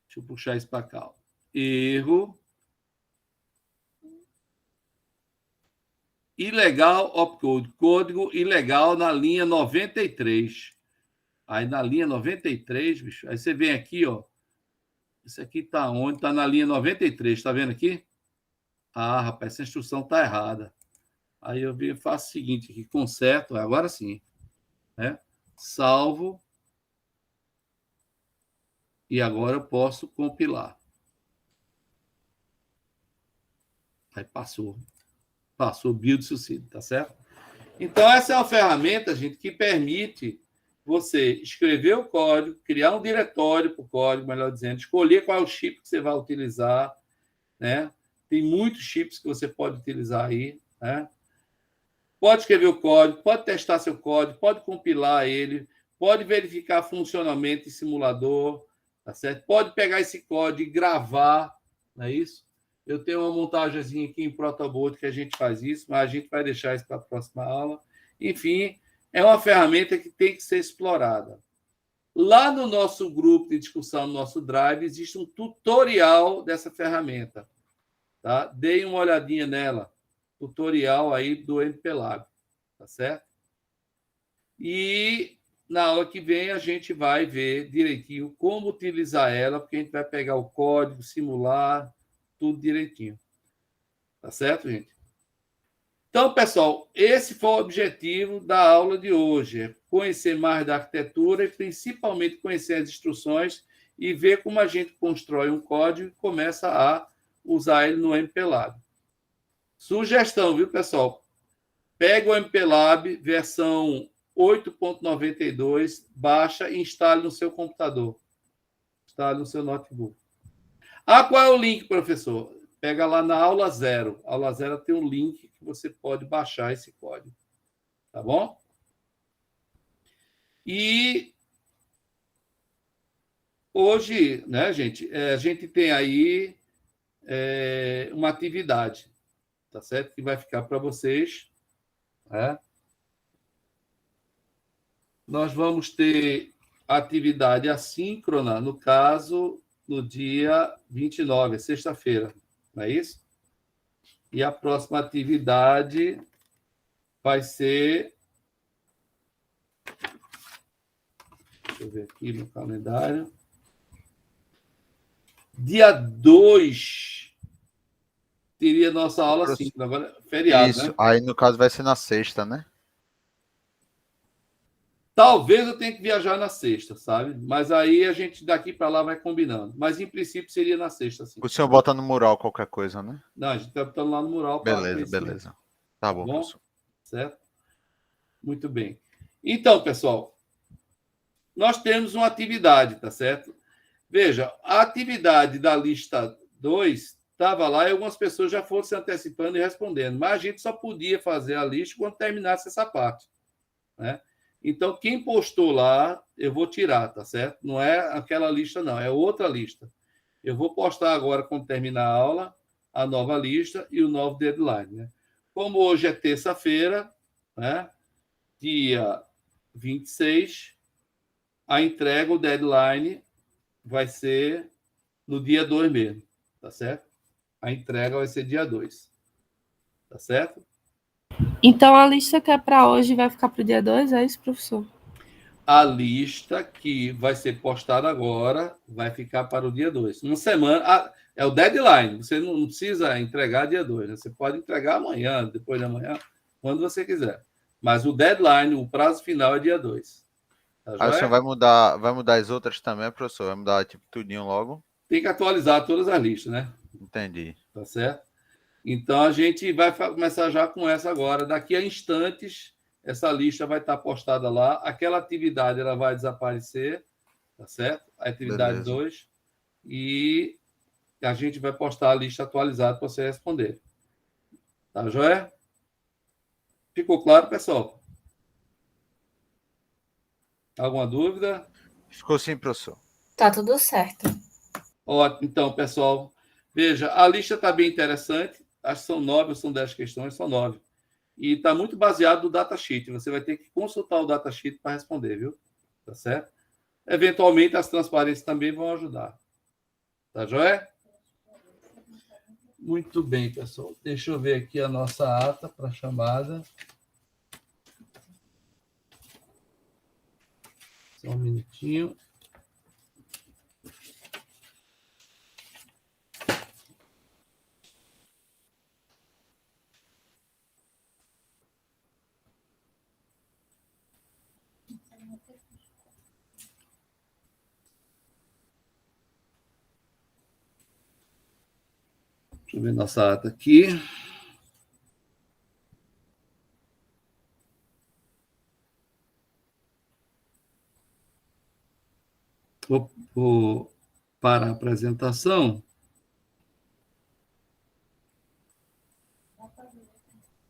Deixa eu puxar isso para cá. Ó. Erro. Ilegal opcode, código ilegal na linha 93. Aí na linha 93, bicho, aí você vem aqui, ó. Isso aqui tá onde? Tá na linha 93, tá vendo aqui? Ah, rapaz, essa instrução está errada. Aí eu faço o seguinte aqui, conserto, agora sim, né? Salvo. E agora eu posso compilar. Aí passou build sucedido, tá certo? Então, essa é uma ferramenta, gente, que permite você escrever o código, criar um diretório para o código, melhor dizendo, escolher qual é o chip que você vai utilizar, né? Tem muitos chips que você pode utilizar aí, né? Pode escrever o código, pode testar seu código, pode compilar ele, pode verificar funcionamento em simulador, tá certo? Pode pegar esse código e gravar, não é isso? Eu tenho uma montagenzinha aqui em Protoboard que a gente faz isso, mas a gente vai deixar isso para a próxima aula. Enfim, é uma ferramenta que tem que ser explorada. Lá no nosso grupo de discussão, no nosso Drive, existe um tutorial dessa ferramenta. Tá? Deem uma olhadinha nela. Tutorial aí do MPLab. Tá certo? E na aula que vem a gente vai ver direitinho como utilizar ela, porque a gente vai pegar o código, simular, tudo direitinho. Tá certo, gente? Então, pessoal, esse foi o objetivo da aula de hoje. É conhecer mais da arquitetura e, principalmente, conhecer as instruções e ver como a gente constrói um código e começa a usar ele no MPLab. Sugestão, viu, pessoal? Pega o MPLab, versão 8.92, baixa e instale no seu computador. Instale no seu notebook. Ah, qual é o link, professor? Pega lá na aula 0. A aula 0 tem um link que você pode baixar esse código. Tá bom? E hoje, né, gente, a gente tem aí uma atividade, tá certo? Que vai ficar para vocês. Né? Nós vamos ter atividade assíncrona, no caso, no dia 29, sexta-feira. Não é isso? E a próxima atividade vai ser... Deixa eu ver aqui no calendário. Dia 2 teria nossa aula síncrona. Agora, feriado, Isso, né? aí no caso vai ser na sexta, né? Talvez eu tenha que viajar na sexta, sabe? Mas aí a gente daqui para lá vai combinando. Mas em princípio seria na sexta, sim. O senhor bota no mural qualquer coisa, né? Não, a gente está botando lá no mural. Beleza, beleza. Tá bom, professor. Certo? Muito bem. Então, pessoal, nós temos uma atividade, tá certo? Veja, a atividade da lista 2 estava lá e algumas pessoas já foram se antecipando e respondendo, mas a gente só podia fazer a lista quando terminasse essa parte, né? Então, quem postou lá, eu vou tirar, tá certo? Não é aquela lista, não, é outra lista. Eu vou postar agora, quando terminar a aula, a nova lista e o novo deadline, né? Como hoje é terça-feira, né? Dia 26, a entrega, o deadline, vai ser no dia 2 mesmo, tá certo? A entrega vai ser dia 2, tá certo? Então, a lista que é para hoje vai ficar para o dia 2, é isso, professor? A lista que vai ser postada agora vai ficar para o dia 2. Uma semana, é o deadline, você não precisa entregar dia 2, né? Você pode entregar amanhã, depois de amanhã, quando você quiser. Mas o deadline, o prazo final é dia 2. Tá, aí o senhor vai mudar as outras também, professor? Vai mudar tipo tudinho logo? Tem que atualizar todas as listas, né? Entendi. Tá certo? Então, a gente vai começar já com essa agora. Daqui a instantes, essa lista vai estar postada lá. Aquela atividade ela vai desaparecer, tá certo? A atividade 2. E a gente vai postar a lista atualizada para você responder. Tá, joia? Ficou claro, pessoal? Alguma dúvida? Ficou sim, professor. Tá tudo certo. Ótimo. Então, pessoal, veja, a lista está bem interessante. Acho que são 9 ou são 10 questões, são 9. E está muito baseado no datasheet. Você vai ter que consultar o datasheet para responder, viu? Tá certo? Eventualmente, as transparências também vão ajudar. Tá joia? Muito bem, pessoal. Deixa eu ver aqui a nossa ata para a chamada. Só um minutinho. Deixa eu ver nossa ata aqui. Vou parar a apresentação.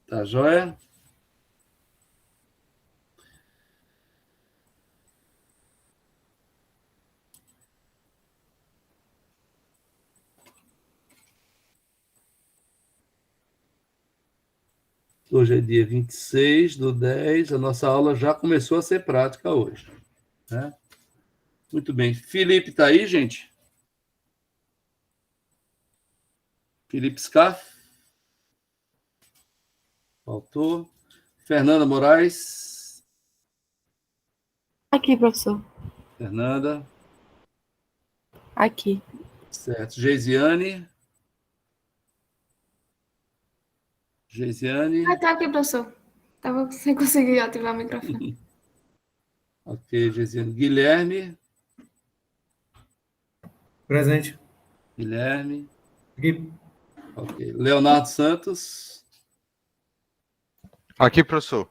Tá joia? Hoje é dia 26/10, a nossa aula já começou a ser prática hoje, né? Muito bem. Felipe está aí, gente? Felipe Scaff? Faltou. Fernanda Moraes? Aqui, professor. Fernanda? Aqui. Certo. Geisiane? Geisiane? Ah, tá aqui, professor. Tava sem conseguir ativar o microfone. Ok, Geisiane. Guilherme? Presente. Guilherme? Aqui. Ok. Leonardo Santos? Aqui, professor.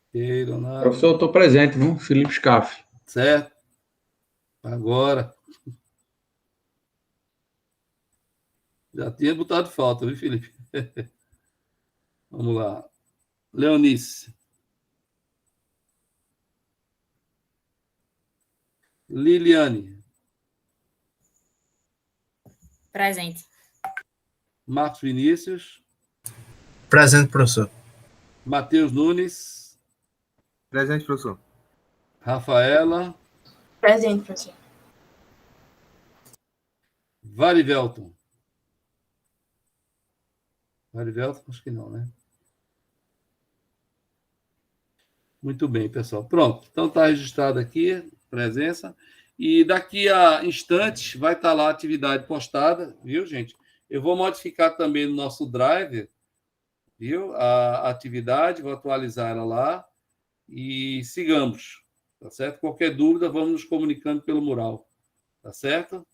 Ok, Leonardo. Professor, eu estou presente, viu? Felipe Scaff. Certo. Agora. Já tinha botado falta, viu, Felipe? Vamos lá. Leonice. Liliane. Presente. Marcos Vinícius. Presente, professor. Matheus Nunes. Presente, professor. Rafaela. Presente, professor. Varivelton. Varivelton, acho que não, né? Muito bem, pessoal. Pronto. Então está registrado aqui, presença. E daqui a instantes vai estar lá a atividade postada, viu, gente? Eu vou modificar também no nosso Drive, viu? A atividade, vou atualizar ela lá e sigamos, tá certo? Qualquer dúvida, vamos nos comunicando pelo mural, tá certo?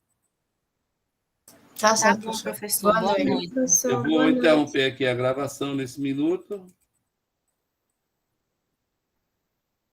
Tá Tá certo, bom, professor. professor. Boa noite. Professor, Eu boa vou noite. interromper aqui a gravação nesse minuto.